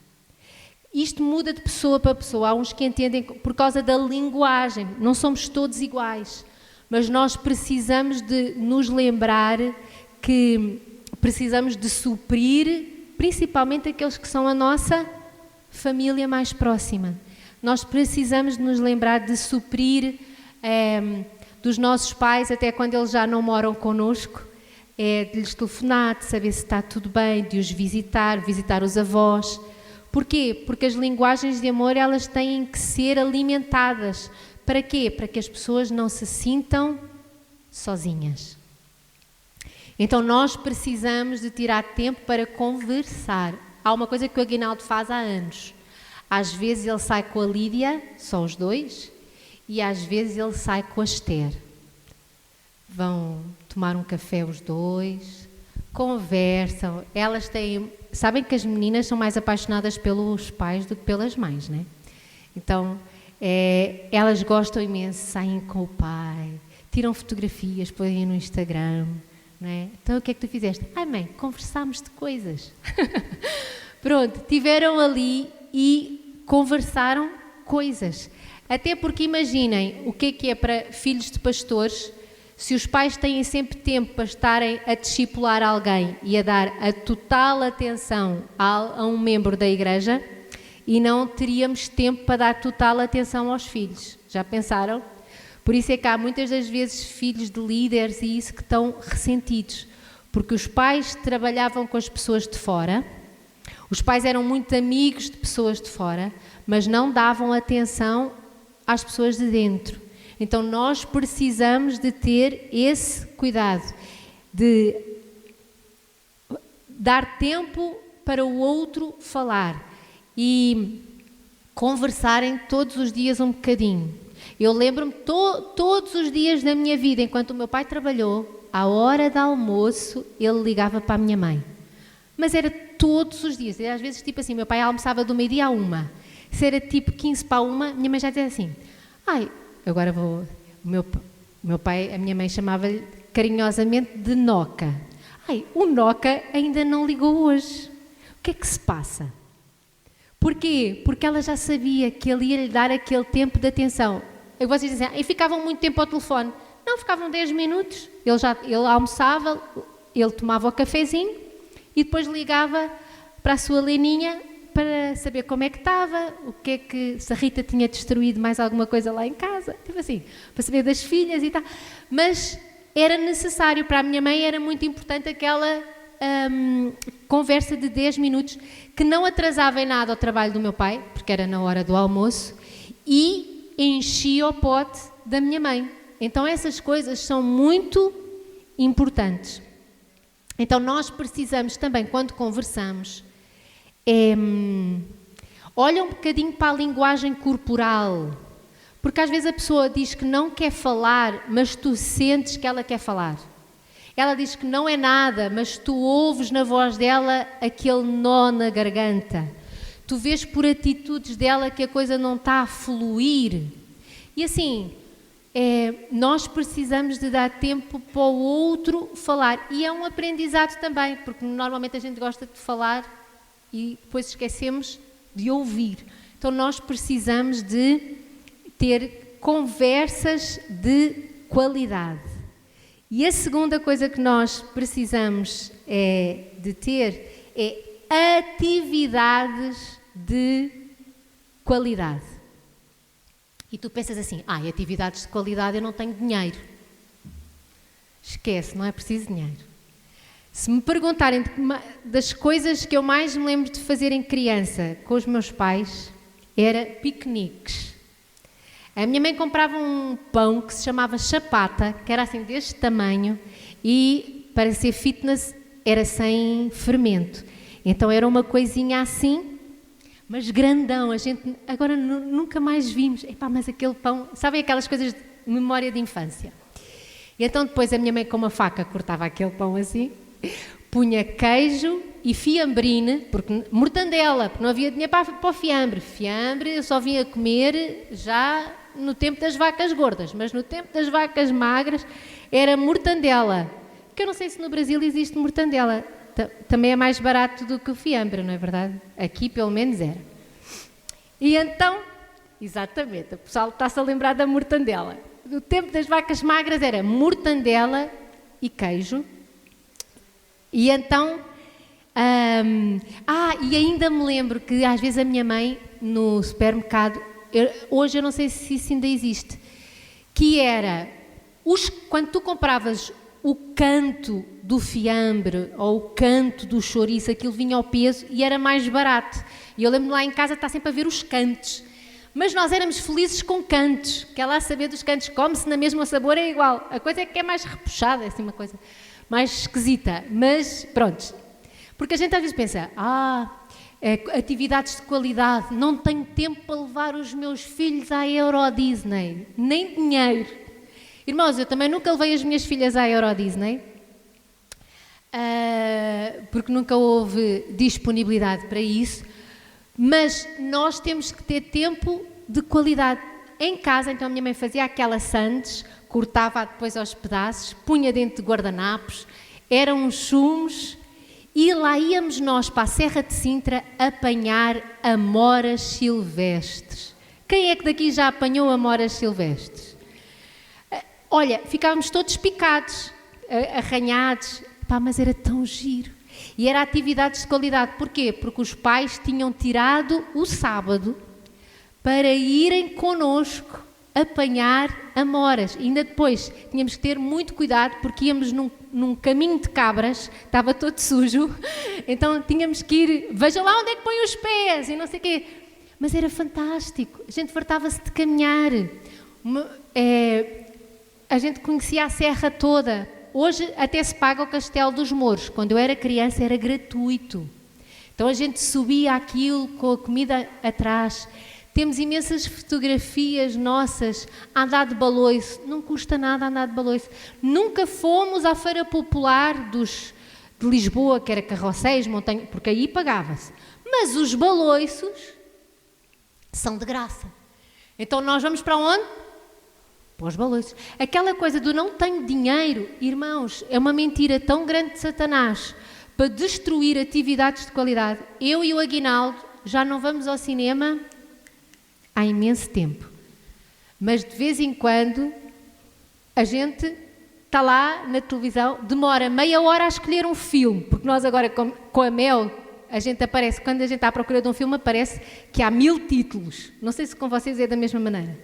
Isto muda de pessoa para pessoa. Há uns que entendem por causa da linguagem. Não somos todos iguais, mas nós precisamos de nos lembrar que precisamos de suprir principalmente aqueles que são a nossa família mais próxima. Nós precisamos de nos lembrar de suprir dos nossos pais até quando eles já não moram connosco, de lhes telefonar, de saber se está tudo bem, de os visitar os avós. Porquê? Porque as linguagens de amor, elas têm que ser alimentadas. Para quê? Para que as pessoas não se sintam sozinhas. Então nós precisamos de tirar tempo para conversar. Há uma coisa que o Aguinaldo faz há anos. Às vezes ele sai com a Lídia, só os dois, e às vezes ele sai com a Esther. Vão tomar um café os dois, conversam, elas têm... Sabem que as meninas são mais apaixonadas pelos pais do que pelas mães, né? Então, elas gostam imenso, saem com o pai, tiram fotografias, põem no Instagram, né? Então, o que é que tu fizeste? Ai, mãe, conversámos de coisas. Pronto, tiveram ali e conversaram coisas. Até porque imaginem o que é para filhos de pastores, se os pais têm sempre tempo para estarem a discipular alguém e a dar a total atenção a um membro da igreja, e não teríamos tempo para dar total atenção aos filhos. Já pensaram? Por isso é que há muitas das vezes filhos de líderes e isso que estão ressentidos, porque os pais trabalhavam com as pessoas de fora, os pais eram muito amigos de pessoas de fora, mas não davam atenção às pessoas de dentro. Então nós precisamos de ter esse cuidado, de dar tempo para o outro falar e conversarem todos os dias um bocadinho. Eu lembro-me todos os dias da minha vida, enquanto o meu pai trabalhou, à hora do almoço, ele ligava para a minha mãe. Mas era todos os dias, às vezes tipo assim, meu pai almoçava do meio-dia à 1. Se era tipo 15 para 1, minha mãe já dizia assim: ai, agora vou... O meu pai, a minha mãe chamava-lhe carinhosamente de Noca. Ai, o Noca ainda não ligou hoje. O que é que se passa? Porquê? Porque ela já sabia que ele ia lhe dar aquele tempo de atenção. E vocês dizem, e ficavam muito tempo ao telefone? Não, ficavam 10 minutos. Ele almoçava, ele tomava o cafezinho e depois ligava para a sua Leninha para saber como é que estava, o que é que, se a Rita tinha destruído mais alguma coisa lá em casa, tipo assim, para saber das filhas e tal. Mas era necessário, para a minha mãe era muito importante aquela conversa de 10 minutos, que não atrasava em nada o trabalho do meu pai, porque era na hora do almoço, e enchia o pote da minha mãe. Então essas coisas são muito importantes. Então nós precisamos também, quando conversamos, olha um bocadinho para a linguagem corporal, porque às vezes a pessoa diz que não quer falar, mas tu sentes que ela quer falar. Ela diz que não é nada, mas tu ouves na voz dela aquele nó na garganta. Tu vês por atitudes dela que a coisa não está a fluir. E assim, nós precisamos de dar tempo para o outro falar. E é um aprendizado também, porque normalmente a gente gosta de falar e depois esquecemos de ouvir. Então nós precisamos de ter conversas de qualidade. E a segunda coisa que nós precisamos de ter é atividades de qualidade. E tu pensas assim, atividades de qualidade, eu não tenho dinheiro. Esquece, não é preciso dinheiro. Se me perguntarem das coisas que eu mais me lembro de fazer em criança com os meus pais, era piqueniques. A minha mãe comprava um pão que se chamava chapata, que era assim deste tamanho, e para ser fitness era sem fermento. Então era uma coisinha assim, mas grandão. A gente agora nunca mais vimos. Epá, mas aquele pão, sabem aquelas coisas de memória de infância? E então depois a minha mãe com uma faca cortava aquele pão assim, punha queijo e fiambrine, porque mortandela, porque não havia dinheiro para o fiambre. Fiambre eu só vinha comer já no tempo das vacas gordas, mas no tempo das vacas magras era mortandela. Que eu não sei se no Brasil existe mortandela. Também é mais barato do que o fiambre, não é verdade? Aqui pelo menos era. E então, exatamente, o pessoal está-se a lembrar da mortandela. No tempo das vacas magras era mortandela e queijo. E então, e ainda me lembro que às vezes a minha mãe no supermercado, hoje eu não sei se isso ainda existe, que era, quando tu compravas o canto do fiambre ou o canto do chouriço, aquilo vinha ao peso e era mais barato. E eu lembro-me lá em casa estar sempre a ver os cantos. Mas nós éramos felizes com cantos, que é lá saber dos cantos, come-se na mesma, o sabor é igual. A coisa é que é mais repuxada, é assim uma coisa mais esquisita. Mas pronto, porque a gente às vezes pensa, atividades de qualidade, não tenho tempo para levar os meus filhos à Euro Disney, nem dinheiro. Irmãos, eu também nunca levei as minhas filhas à Euro Disney, porque nunca houve disponibilidade para isso, mas nós temos que ter tempo de qualidade. Em casa, então a minha mãe fazia aquela sandes, cortava depois aos pedaços, punha dentro de guardanapos, eram uns chumos, e lá íamos nós para a Serra de Sintra apanhar amoras silvestres. Quem é que daqui já apanhou amoras silvestres? Olha, ficávamos todos picados, arranhados, mas era tão giro. E era atividades de qualidade. Porquê? Porque os pais tinham tirado o sábado para irem connosco apanhar amoras. E ainda depois tínhamos que ter muito cuidado porque íamos num caminho de cabras, estava todo sujo, então tínhamos que ir, veja lá onde é que põe os pés e não sei o quê. Mas era fantástico, a gente fartava-se de caminhar. A gente conhecia a serra toda. Hoje até se paga o Castelo dos Mouros. Quando eu era criança era gratuito. Então a gente subia aquilo com a comida atrás. Temos imensas fotografias nossas a andar de baloiço. Não custa nada andar de baloiço. Nunca fomos à Feira Popular de Lisboa, que era carrocéis, montanha, porque aí pagava-se. Mas os baloiços são de graça. Então nós vamos para onde? Para os baloiços. Aquela coisa do não tenho dinheiro, irmãos, é uma mentira tão grande de Satanás para destruir atividades de qualidade. Eu e o Aguinaldo já não vamos ao cinema há imenso tempo. Mas de vez em quando a gente está lá na televisão, demora meia hora a escolher um filme, porque nós agora com a Mel, a gente aparece, quando a gente está à procura de um filme, aparece que há 1000 títulos. Não sei se com vocês é da mesma maneira.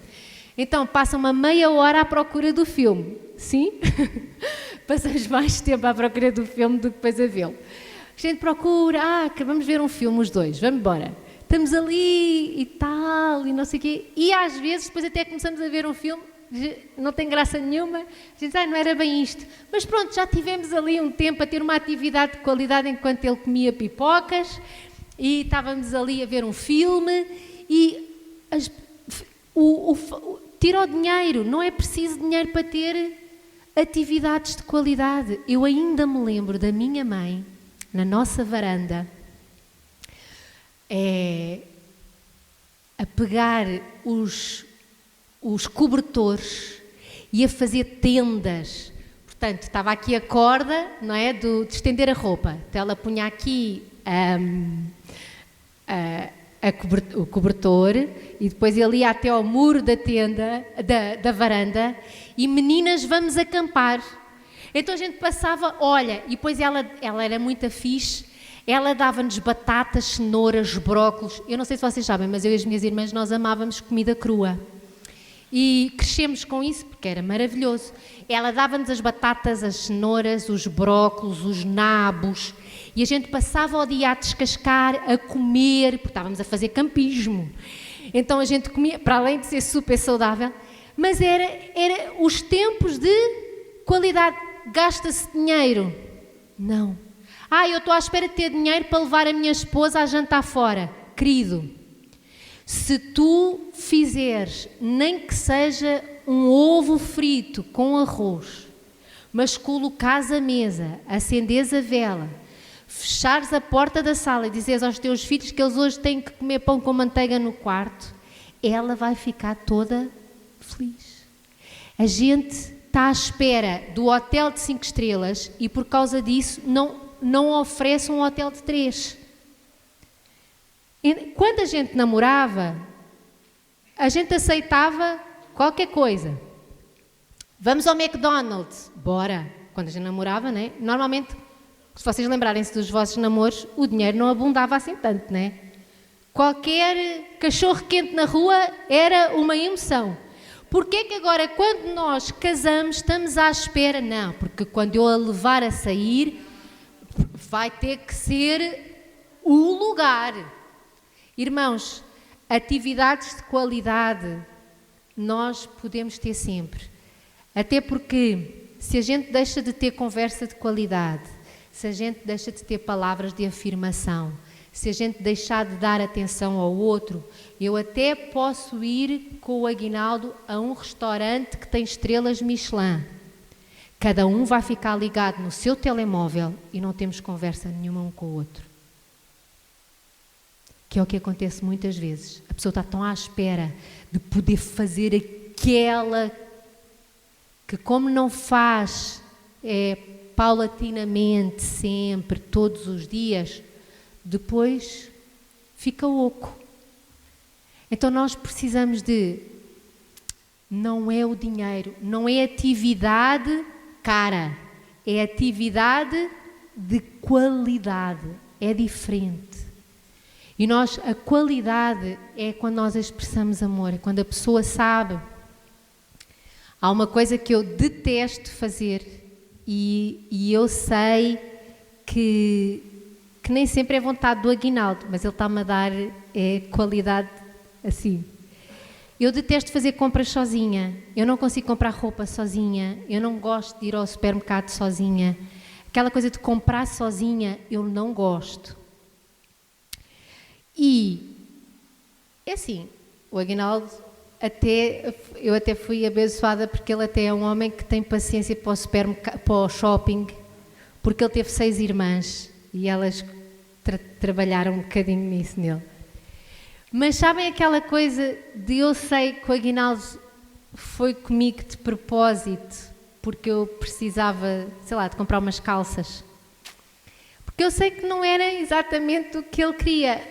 Então, passa uma meia hora à procura do filme. Sim? Passamos mais tempo à procura do filme do que depois a vê-lo. A gente procura, vamos ver um filme os dois, vamos embora. Estamos ali e tal, e não sei o quê. E às vezes, depois até começamos a ver um filme, não tem graça nenhuma, a gente diz, não era bem isto. Mas pronto, já tivemos ali um tempo a ter uma atividade de qualidade enquanto ele comia pipocas, e estávamos ali a ver um filme, e tira o dinheiro, não é preciso dinheiro para ter atividades de qualidade. Eu ainda me lembro da minha mãe, na nossa varanda, a pegar os cobertores e a fazer tendas. Portanto, estava aqui a corda, não é, de estender a roupa. Então ela punha aqui o cobertor e depois ele ia até ao muro da tenda, da varanda, e meninas, vamos acampar. Então a gente passava, e depois ela era muito fixe, ela dava-nos batatas, cenouras, brócolos. Eu não sei se vocês sabem, mas eu e as minhas irmãs, nós amávamos comida crua. E crescemos com isso porque era maravilhoso. Ela dava-nos as batatas, as cenouras, os brócolos, os nabos, e a gente passava o dia a descascar, a comer, porque estávamos a fazer campismo. Então a gente comia, para além de ser super saudável, mas era os tempos de qualidade. Gasta-se dinheiro? Não. Eu estou à espera de ter dinheiro para levar a minha esposa a jantar fora. Querido, se tu fizeres nem que seja um ovo frito com arroz, mas colocares a mesa, acenderes a vela, fechares a porta da sala e dizeres aos teus filhos que eles hoje têm que comer pão com manteiga no quarto, ela vai ficar toda feliz. A gente está à espera do hotel de 5 estrelas e por causa disso não oferece um hotel de 3. Quando a gente namorava, a gente aceitava qualquer coisa. Vamos ao McDonald's? Bora! Quando a gente namorava, né? Normalmente, se vocês lembrarem-se dos vossos namoros, o dinheiro não abundava assim tanto, né? Qualquer cachorro quente na rua era uma emoção. Porquê que agora, quando nós casamos, estamos à espera? Não, porque quando eu a levar a sair, vai ter que ser o lugar. Irmãos, atividades de qualidade nós podemos ter sempre. Até porque se a gente deixa de ter conversa de qualidade, se a gente deixa de ter palavras de afirmação, se a gente deixar de dar atenção ao outro, eu até posso ir com o Aguinaldo a um restaurante que tem estrelas Michelin. Cada um vai ficar ligado no seu telemóvel e não temos conversa nenhuma um com o outro. Que é o que acontece muitas vezes. A pessoa está tão à espera de poder fazer aquela que, como não faz paulatinamente, sempre, todos os dias, depois fica oco. Então nós precisamos de... Não é o dinheiro, não é atividade cara, é atividade de qualidade, é diferente. E a qualidade é quando nós expressamos amor, é quando a pessoa sabe. Há uma coisa que eu detesto fazer e eu sei que nem sempre é vontade do Aguinaldo, mas ele está-me a dar qualidade assim. Eu detesto fazer compras sozinha, eu não consigo comprar roupa sozinha, eu não gosto de ir ao supermercado sozinha. Aquela coisa de comprar sozinha, eu não gosto. E, é assim, o Aguinaldo, eu até fui abençoada porque ele até é um homem que tem paciência para o shopping, porque ele teve 6 irmãs e elas trabalharam um bocadinho nisso nele. Mas sabem aquela coisa de eu sei que o Aguinaldo foi comigo de propósito, porque eu precisava, sei lá, de comprar umas calças. Porque eu sei que não era exatamente o que ele queria,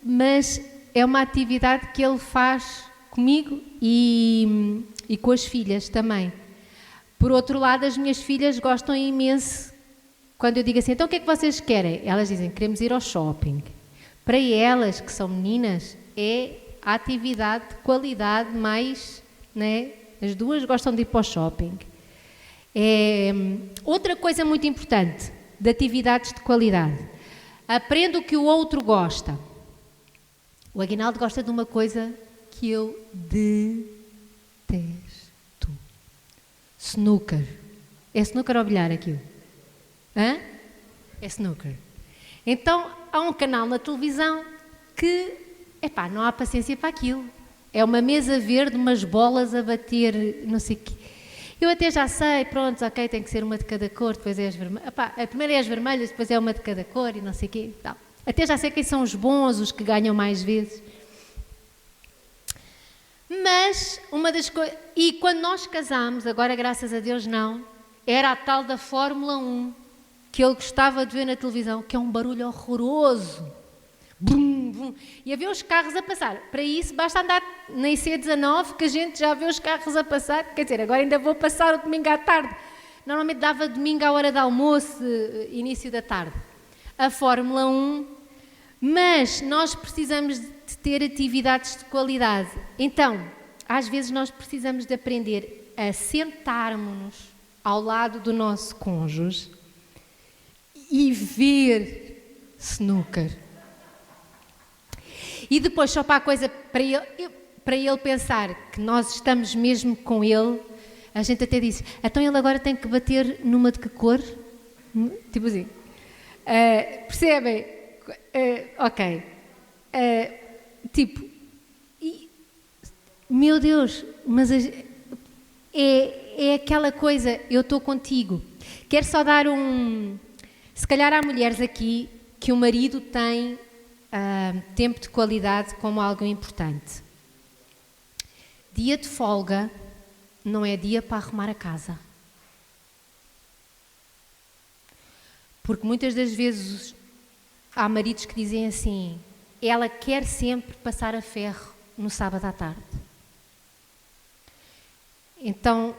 mas é uma atividade que ele faz comigo e com as filhas também. Por outro lado, as minhas filhas gostam imenso quando eu digo assim, então o que é que vocês querem? Elas dizem, queremos ir ao shopping. Para elas, que são meninas, é a atividade de qualidade mais, né? As duas gostam de ir para o shopping. Outra coisa muito importante de atividades de qualidade. Aprenda o que o outro gosta. O Aguinaldo gosta de uma coisa que eu detesto. Snooker. É snooker ou bilhar aquilo? Hã? É snooker. Então, há um canal na televisão que, não há paciência para aquilo. É uma mesa verde, umas bolas a bater, não sei o quê. Eu até já sei, pronto, ok, tem que ser uma de cada cor, depois é as vermelhas. A primeira é as vermelhas, depois é uma de cada cor e não sei o quê. Tal. Até já sei quem são os bons, os que ganham mais vezes. Mas, uma das coisas... E quando nós casámos, agora graças a Deus não, era a tal da Fórmula 1, que ele gostava de ver na televisão, que é um barulho horroroso. Brum, brum. E a ver os carros a passar. Para isso, basta andar na IC19, que a gente já vê os carros a passar. Quer dizer, agora ainda vou passar o domingo à tarde. Normalmente dava domingo à hora de almoço, início da tarde. A Fórmula 1... Mas nós precisamos de ter atividades de qualidade. Então, às vezes nós precisamos de aprender a sentarmos-nos ao lado do nosso cônjuge e ver snooker. E depois só para a coisa, para ele pensar que nós estamos mesmo com ele, a gente até disse, então ele agora tem que bater numa de que cor? Tipo assim. Percebem? Ok. Tipo, meu Deus, mas é aquela coisa, eu estou contigo. Quero só dar se calhar há mulheres aqui que o marido tem tempo de qualidade como algo importante. Dia de folga não é dia para arrumar a casa. Porque muitas das vezes há maridos que dizem assim, ela quer sempre passar a ferro no sábado à tarde. Então,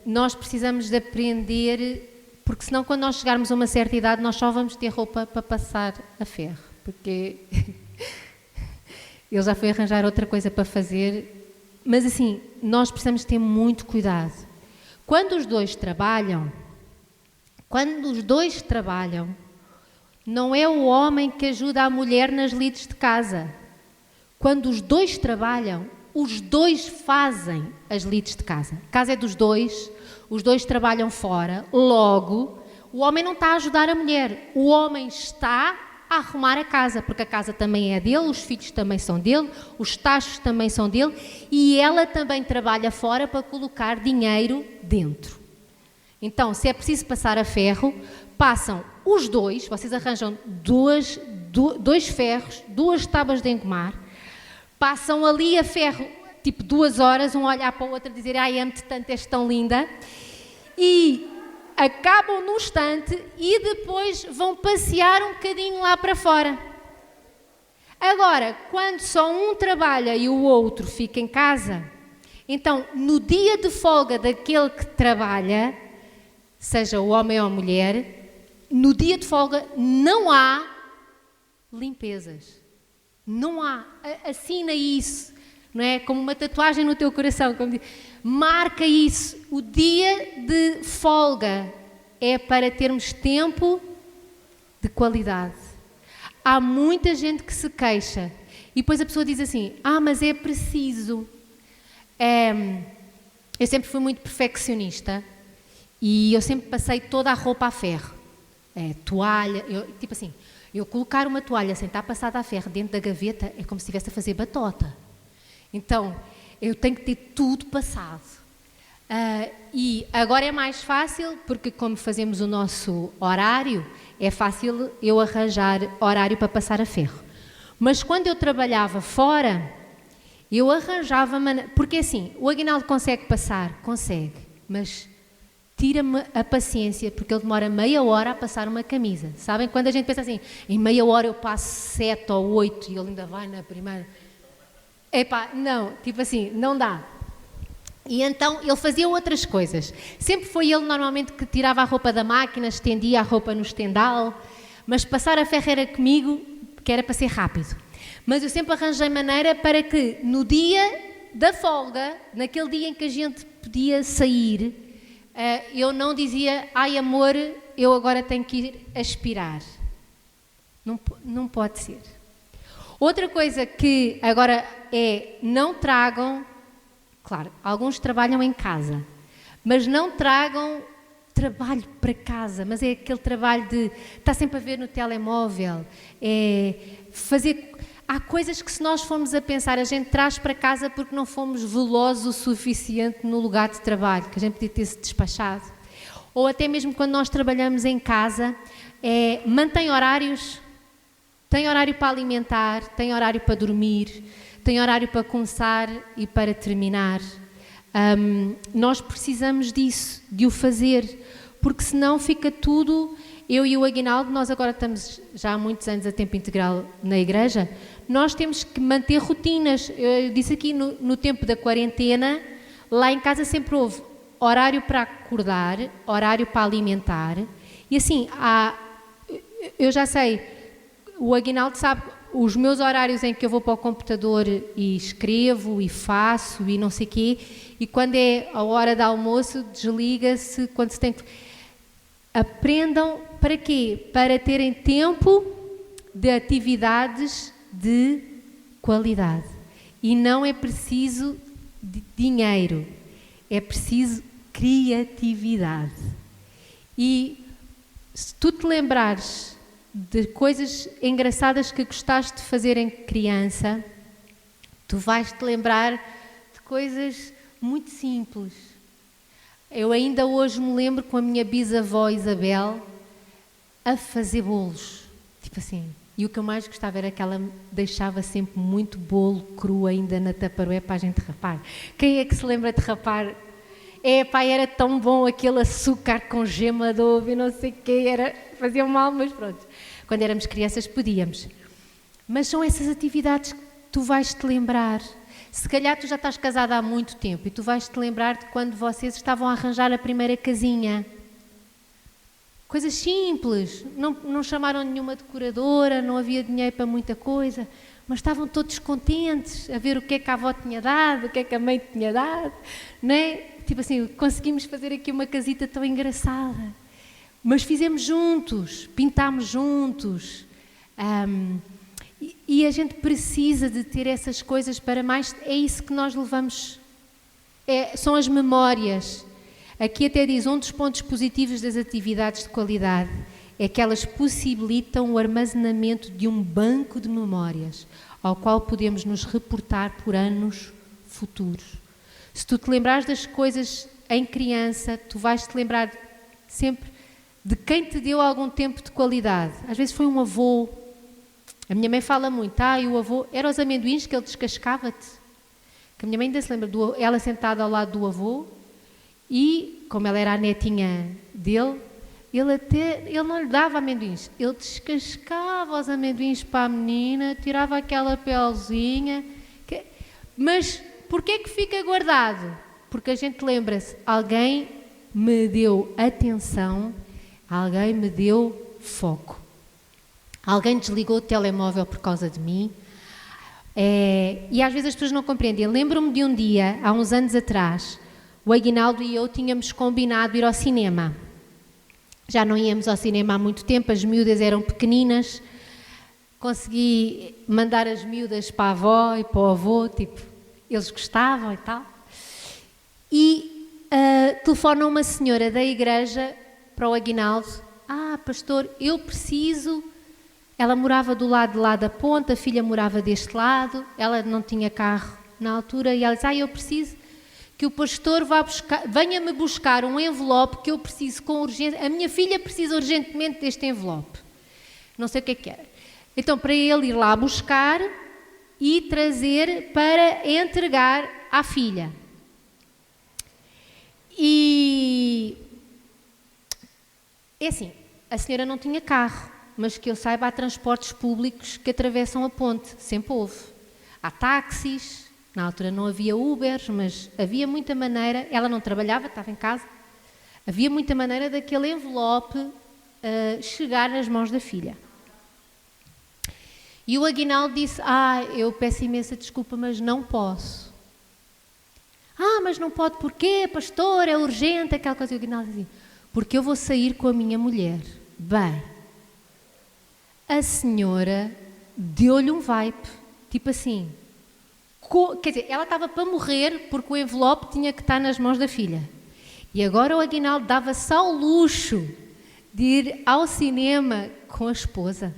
nós precisamos de aprender, porque senão quando nós chegarmos a uma certa idade nós só vamos ter roupa para passar a ferro, porque ele já foi arranjar outra coisa para fazer. Mas assim, nós precisamos ter muito cuidado. Quando os dois trabalham, não é o homem que ajuda a mulher nas lides de casa. Quando os dois trabalham, os dois fazem as lides de casa. A casa é dos dois, os dois trabalham fora, logo, o homem não está a ajudar a mulher, o homem está a arrumar a casa, porque a casa também é dele, os filhos também são dele, os tachos também são dele, e ela também trabalha fora para colocar dinheiro dentro. Então, se é preciso passar a ferro, passam os dois, vocês arranjam dois ferros, 2 tábuas de engomar, passam ali a ferro, tipo 2 horas, um a olhar para o outro a dizer, ai, amo-te tanto, és tão linda, e acabam no instante e depois vão passear um bocadinho lá para fora. Agora, quando só um trabalha e o outro fica em casa, então, no dia de folga daquele que trabalha, seja o homem ou a mulher, no dia de folga não há limpezas. Não há. Assina isso. Não é? Como uma tatuagem no teu coração. Como diz, marca isso. O dia de folga é para termos tempo de qualidade. Há muita gente que se queixa. E depois a pessoa diz assim, mas é preciso. Eu sempre fui muito perfeccionista. E eu sempre passei toda a roupa a ferro. Toalha, tipo assim, eu colocar uma toalha sem estar passada a ferro dentro da gaveta é como se estivesse a fazer batota. Então, eu tenho que ter tudo passado. E agora é mais fácil, porque como fazemos o nosso horário, é fácil eu arranjar horário para passar a ferro. Mas quando eu trabalhava fora, eu arranjava maneira... Porque assim, o Aguinaldo consegue passar? Consegue, mas... tira-me a paciência, porque ele demora meia hora a passar uma camisa. Sabem? Quando a gente pensa assim, em meia hora eu passo 7 ou 8 e ele ainda vai na primeira. Epá, não, tipo assim, não dá. E então ele fazia outras coisas. Sempre foi ele normalmente que tirava a roupa da máquina, estendia a roupa no estendal, mas passar a ferro era comigo, que era para ser rápido. Mas eu sempre arranjei maneira para que no dia da folga, naquele dia em que a gente podia sair, eu não dizia, ai amor, eu agora tenho que ir aspirar. Não pode ser. Outra coisa que agora não tragam, claro, alguns trabalham em casa, mas não tragam trabalho para casa, mas é aquele trabalho de estar sempre a ver no telemóvel, fazer... Há coisas que se nós formos a pensar, a gente traz para casa porque não fomos velozes o suficiente no lugar de trabalho, que a gente podia ter-se despachado. Ou até mesmo quando nós trabalhamos em casa, mantém horários, tem horário para alimentar, tem horário para dormir, tem horário para começar e para terminar. Nós precisamos disso, de o fazer, porque senão fica tudo... Eu e o Aguinaldo, nós agora estamos já há muitos anos a tempo integral na igreja, nós temos que manter rotinas. Eu disse aqui, no tempo da quarentena, lá em casa sempre houve horário para acordar, horário para alimentar, e assim, eu já sei, o Aguinaldo sabe, os meus horários em que eu vou para o computador e escrevo e faço e não sei o quê, e quando é a hora de almoço, desliga-se, quando se tem que... Aprendam para quê? Para terem tempo de atividades de qualidade. E não é preciso dinheiro, é preciso criatividade. E se tu te lembrares de coisas engraçadas que gostaste de fazer em criança, tu vais-te lembrar de coisas muito simples. Eu ainda hoje me lembro com a minha bisavó Isabel a fazer bolos, tipo assim. E o que eu mais gostava era que ela deixava sempre muito bolo cru ainda na Tupperware para a gente rapar. Quem é que se lembra de rapar? Era tão bom aquele açúcar com gema de ovo e não sei o quê, fazia mal, mas pronto. Quando éramos crianças podíamos. Mas são essas atividades que tu vais-te lembrar. Se calhar tu já estás casada há muito tempo e tu vais-te lembrar de quando vocês estavam a arranjar a primeira casinha. Coisas simples, não chamaram nenhuma decoradora, não havia dinheiro para muita coisa, mas estavam todos contentes a ver o que é que a avó tinha dado, o que é que a mãe tinha dado, não é? Tipo assim, conseguimos fazer aqui uma casita tão engraçada. Mas fizemos juntos, pintámos juntos. E a gente precisa de ter essas coisas para mais... É isso que nós levamos... são as memórias. Aqui até diz, um dos pontos positivos das atividades de qualidade é que elas possibilitam o armazenamento de um banco de memórias, ao qual podemos nos reportar por anos futuros. Se tu te lembrares das coisas em criança, tu vais-te lembrar sempre de quem te deu algum tempo de qualidade. Às vezes foi um avô. A minha mãe fala muito, e o avô, eram os amendoins que ele descascava-te. Que a minha mãe ainda se lembra, ela sentada ao lado do avô, e, como ela era a netinha dele, ele não lhe dava amendoins, ele descascava os amendoins para a menina, tirava aquela pelezinha. Mas porquê é que fica guardado? Porque a gente lembra-se, alguém me deu atenção, alguém me deu foco. Alguém desligou o telemóvel por causa de mim. E às vezes as pessoas não compreendem. Lembro-me de um dia, há uns anos atrás, o Aguinaldo e eu tínhamos combinado ir ao cinema. Já não íamos ao cinema há muito tempo, as miúdas eram pequeninas. Consegui mandar as miúdas para a avó e para o avô, tipo, eles gostavam e tal. E telefona uma senhora da igreja para o Aguinaldo. Pastor, eu preciso... Ela morava do lado de lá da ponta, a filha morava deste lado, ela não tinha carro na altura, e ela disse, eu preciso que o pastor venha-me buscar um envelope que eu preciso com urgência, a minha filha precisa urgentemente deste envelope. Não sei o que era. Então, para ele ir lá buscar e trazer para entregar à filha. E é assim, a senhora não tinha carro, mas que eu saiba, há transportes públicos que atravessam a ponte, sempre houve. Há táxis, na altura não havia Ubers, mas havia muita maneira, ela não trabalhava, estava em casa, havia muita maneira daquele envelope chegar nas mãos da filha. E o Aguinaldo disse, eu peço imensa desculpa, mas não posso. Mas não pode, porquê, pastor, é urgente, aquela coisa. E o Aguinaldo dizia, porque eu vou sair com a minha mulher. Bem, a senhora deu-lhe um vibe, tipo assim, quer dizer, ela estava para morrer porque o envelope tinha que estar nas mãos da filha. E agora o Aguinaldo dava-se ao luxo de ir ao cinema com a esposa.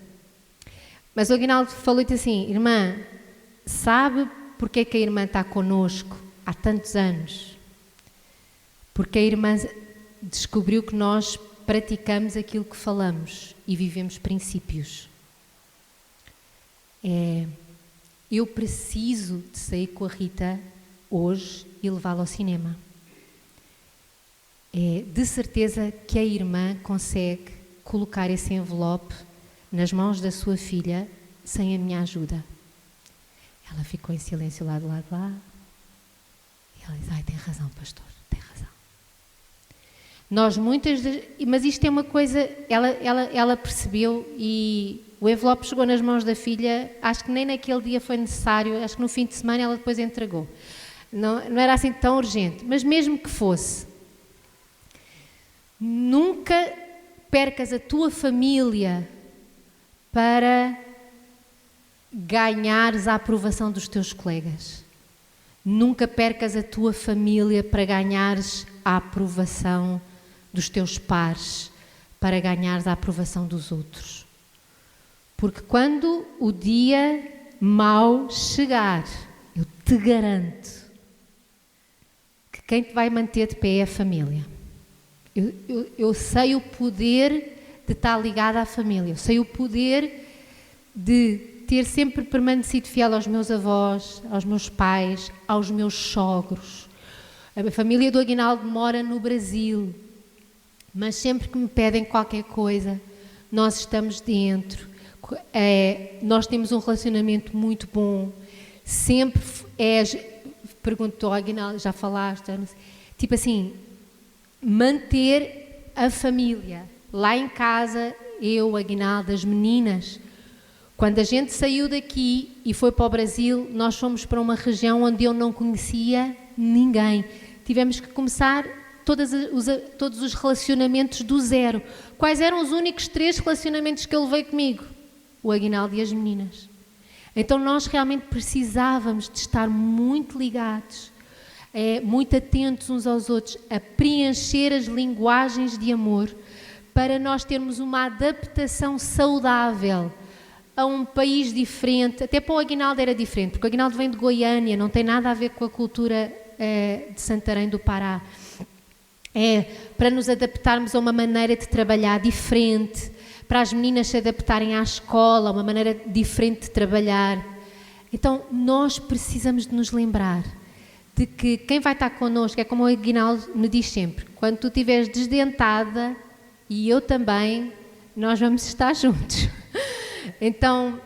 Mas o Aguinaldo falou-lhe assim, irmã, sabe porque é que a irmã está connosco há tantos anos? Porque a irmã descobriu que nós praticamos aquilo que falamos e vivemos princípios. Eu preciso de sair com a Rita hoje e levá-la ao cinema. De certeza que a irmã consegue colocar esse envelope nas mãos da sua filha sem a minha ajuda. Ela ficou em silêncio lá do lado de lá. E ela diz, tem razão, pastor, tem razão. Nós mas isto é uma coisa, ela percebeu e O envelope chegou nas mãos da filha, acho que nem naquele dia foi necessário, acho que no fim de semana ela depois entregou. Não era assim tão urgente, mas mesmo que fosse, nunca percas a tua família para ganhares a aprovação dos teus colegas. Nunca percas a tua família para ganhares a aprovação dos teus pares, para ganhares a aprovação dos outros. Porque quando o dia mau chegar, eu te garanto que quem te vai manter de pé é a família. Eu sei o poder de estar ligada à família, eu sei o poder de ter sempre permanecido fiel aos meus avós, aos meus pais, aos meus sogros. A família do Aguinaldo mora no Brasil, mas sempre que me pedem qualquer coisa, nós estamos dentro. Nós temos um relacionamento muito bom. Sempre perguntou ao Aguinaldo, já falaste? Tipo assim, manter a família. Lá em casa, eu, Aguinaldo, as meninas, quando a gente saiu daqui e foi para o Brasil, nós fomos para uma região onde eu não conhecia ninguém. Tivemos que começar todos os relacionamentos do zero. Quais eram os únicos 3 relacionamentos que ele levei comigo? O Aguinaldo e as meninas. Então nós realmente precisávamos de estar muito ligados, muito atentos uns aos outros, a preencher as linguagens de amor, para nós termos uma adaptação saudável a um país diferente. Até para o Aguinaldo era diferente, porque o Aguinaldo vem de Goiânia, não tem nada a ver com a cultura de Santarém do Pará. Para nos adaptarmos a uma maneira de trabalhar diferente, para as meninas se adaptarem à escola, uma maneira diferente de trabalhar. Então, nós precisamos de nos lembrar de que quem vai estar connosco, é como o Aguinaldo me diz sempre, quando tu estiveres desdentada, e eu também, nós vamos estar juntos. Então,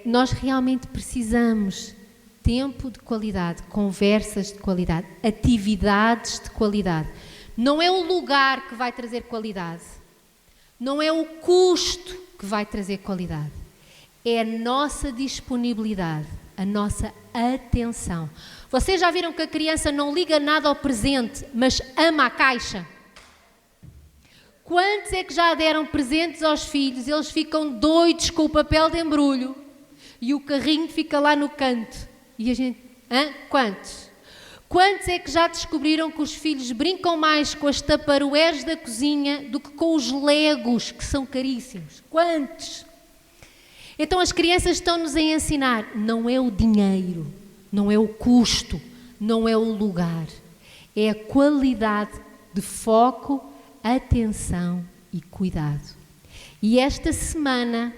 nós realmente precisamos tempo de qualidade, conversas de qualidade, atividades de qualidade. Não é o lugar que vai trazer qualidade. Não é o custo que vai trazer qualidade, é a nossa disponibilidade, a nossa atenção. Vocês já viram que a criança não liga nada ao presente, mas ama a caixa? Quantos é que já deram presentes aos filhos, eles ficam doidos com o papel de embrulho e o carrinho fica lá no canto? E a gente, quantos? Quantos é que já descobriram que os filhos brincam mais com as taparoeiras da cozinha do que com os legos, que são caríssimos? Quantos? Então as crianças estão-nos a ensinar, não é o dinheiro, não é o custo, não é o lugar, é a qualidade de foco, atenção e cuidado. E esta semana,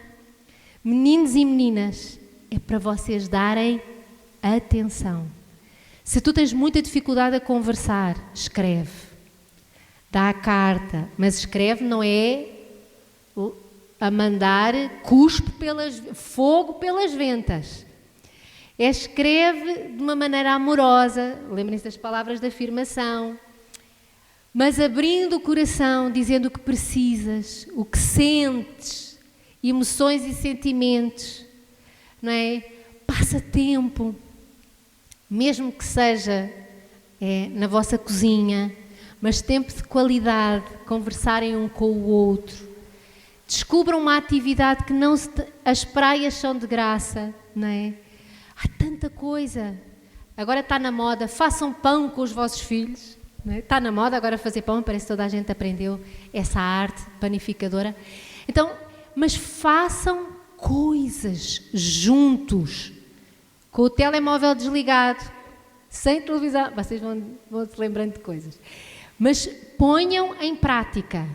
meninos e meninas, é para vocês darem atenção. Se tu tens muita dificuldade a conversar, escreve. Dá a carta, mas escreve não é a mandar fogo pelas ventas. Escreve de uma maneira amorosa, lembrem-se das palavras de afirmação, mas abrindo o coração, dizendo o que precisas, o que sentes, emoções e sentimentos, não é? Passa tempo. Mesmo que seja na vossa cozinha, mas tempo de qualidade, conversarem um com o outro. Descubram uma atividade que não as praias são de graça, não é? Há tanta coisa. Agora está na moda, façam pão com os vossos filhos. Não é? Está na moda agora fazer pão, parece que toda a gente aprendeu essa arte panificadora. Então, mas façam coisas juntos. Com o telemóvel desligado, sem televisão, vocês vão se lembrando de coisas. Mas ponham em prática,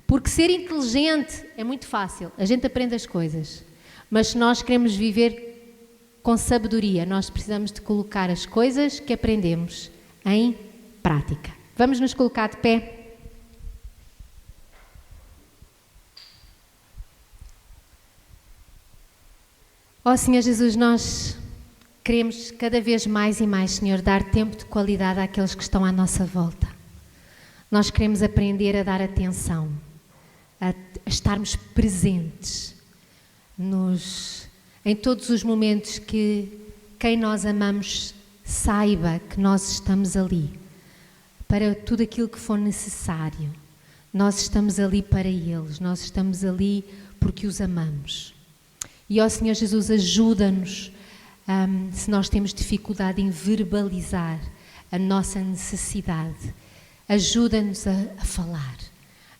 porque ser inteligente é muito fácil, a gente aprende as coisas. Mas se nós queremos viver com sabedoria, nós precisamos de colocar as coisas que aprendemos em prática. Vamos nos colocar de pé. Ó Senhor Jesus, nós queremos cada vez mais e mais, Senhor, dar tempo de qualidade àqueles que estão à nossa volta. Nós queremos aprender a dar atenção, a estarmos presentes. em todos os momentos que quem nós amamos saiba que nós estamos ali para tudo aquilo que for necessário. Nós estamos ali para eles, nós estamos ali porque os amamos. E, ó Senhor Jesus, ajuda-nos, se nós temos dificuldade em verbalizar a nossa necessidade, ajuda-nos a falar,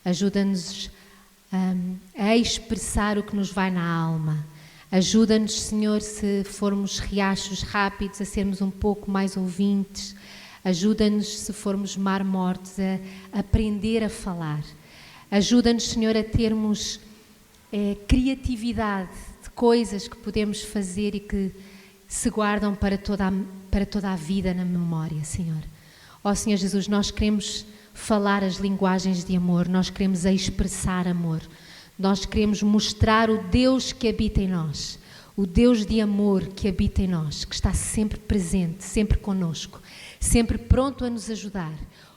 ajuda-nos a expressar o que nos vai na alma. Ajuda-nos, Senhor, se formos riachos rápidos, a sermos um pouco mais ouvintes. Ajuda-nos, se formos mar mortos, a aprender a falar. Ajuda-nos, Senhor, a termos criatividade de coisas que podemos fazer e que se guardam para toda a vida na memória, Senhor. Ó Senhor Jesus, nós queremos falar as linguagens de amor, nós queremos expressar amor, nós queremos mostrar o Deus que habita em nós, o Deus de amor que habita em nós, que está sempre presente, sempre conosco, sempre pronto a nos ajudar.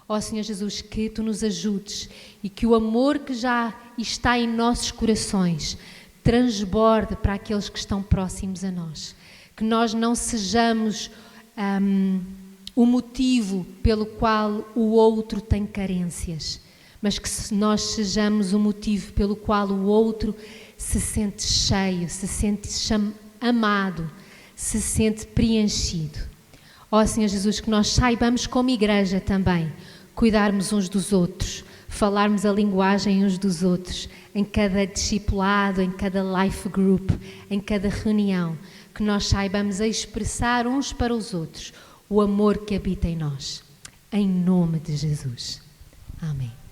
Ó Senhor Jesus, que Tu nos ajudes e que o amor que já está em nossos corações transborde para aqueles que estão próximos a nós. Que nós não sejamos o motivo pelo qual o outro tem carências, mas que nós sejamos o motivo pelo qual o outro se sente cheio, se sente amado, se sente preenchido. Ó Senhor Jesus, que nós saibamos como igreja também cuidarmos uns dos outros, falarmos a linguagem uns dos outros, em cada discipulado, em cada life group, em cada reunião, que nós saibamos expressar uns para os outros o amor que habita em nós. Em nome de Jesus. Amém.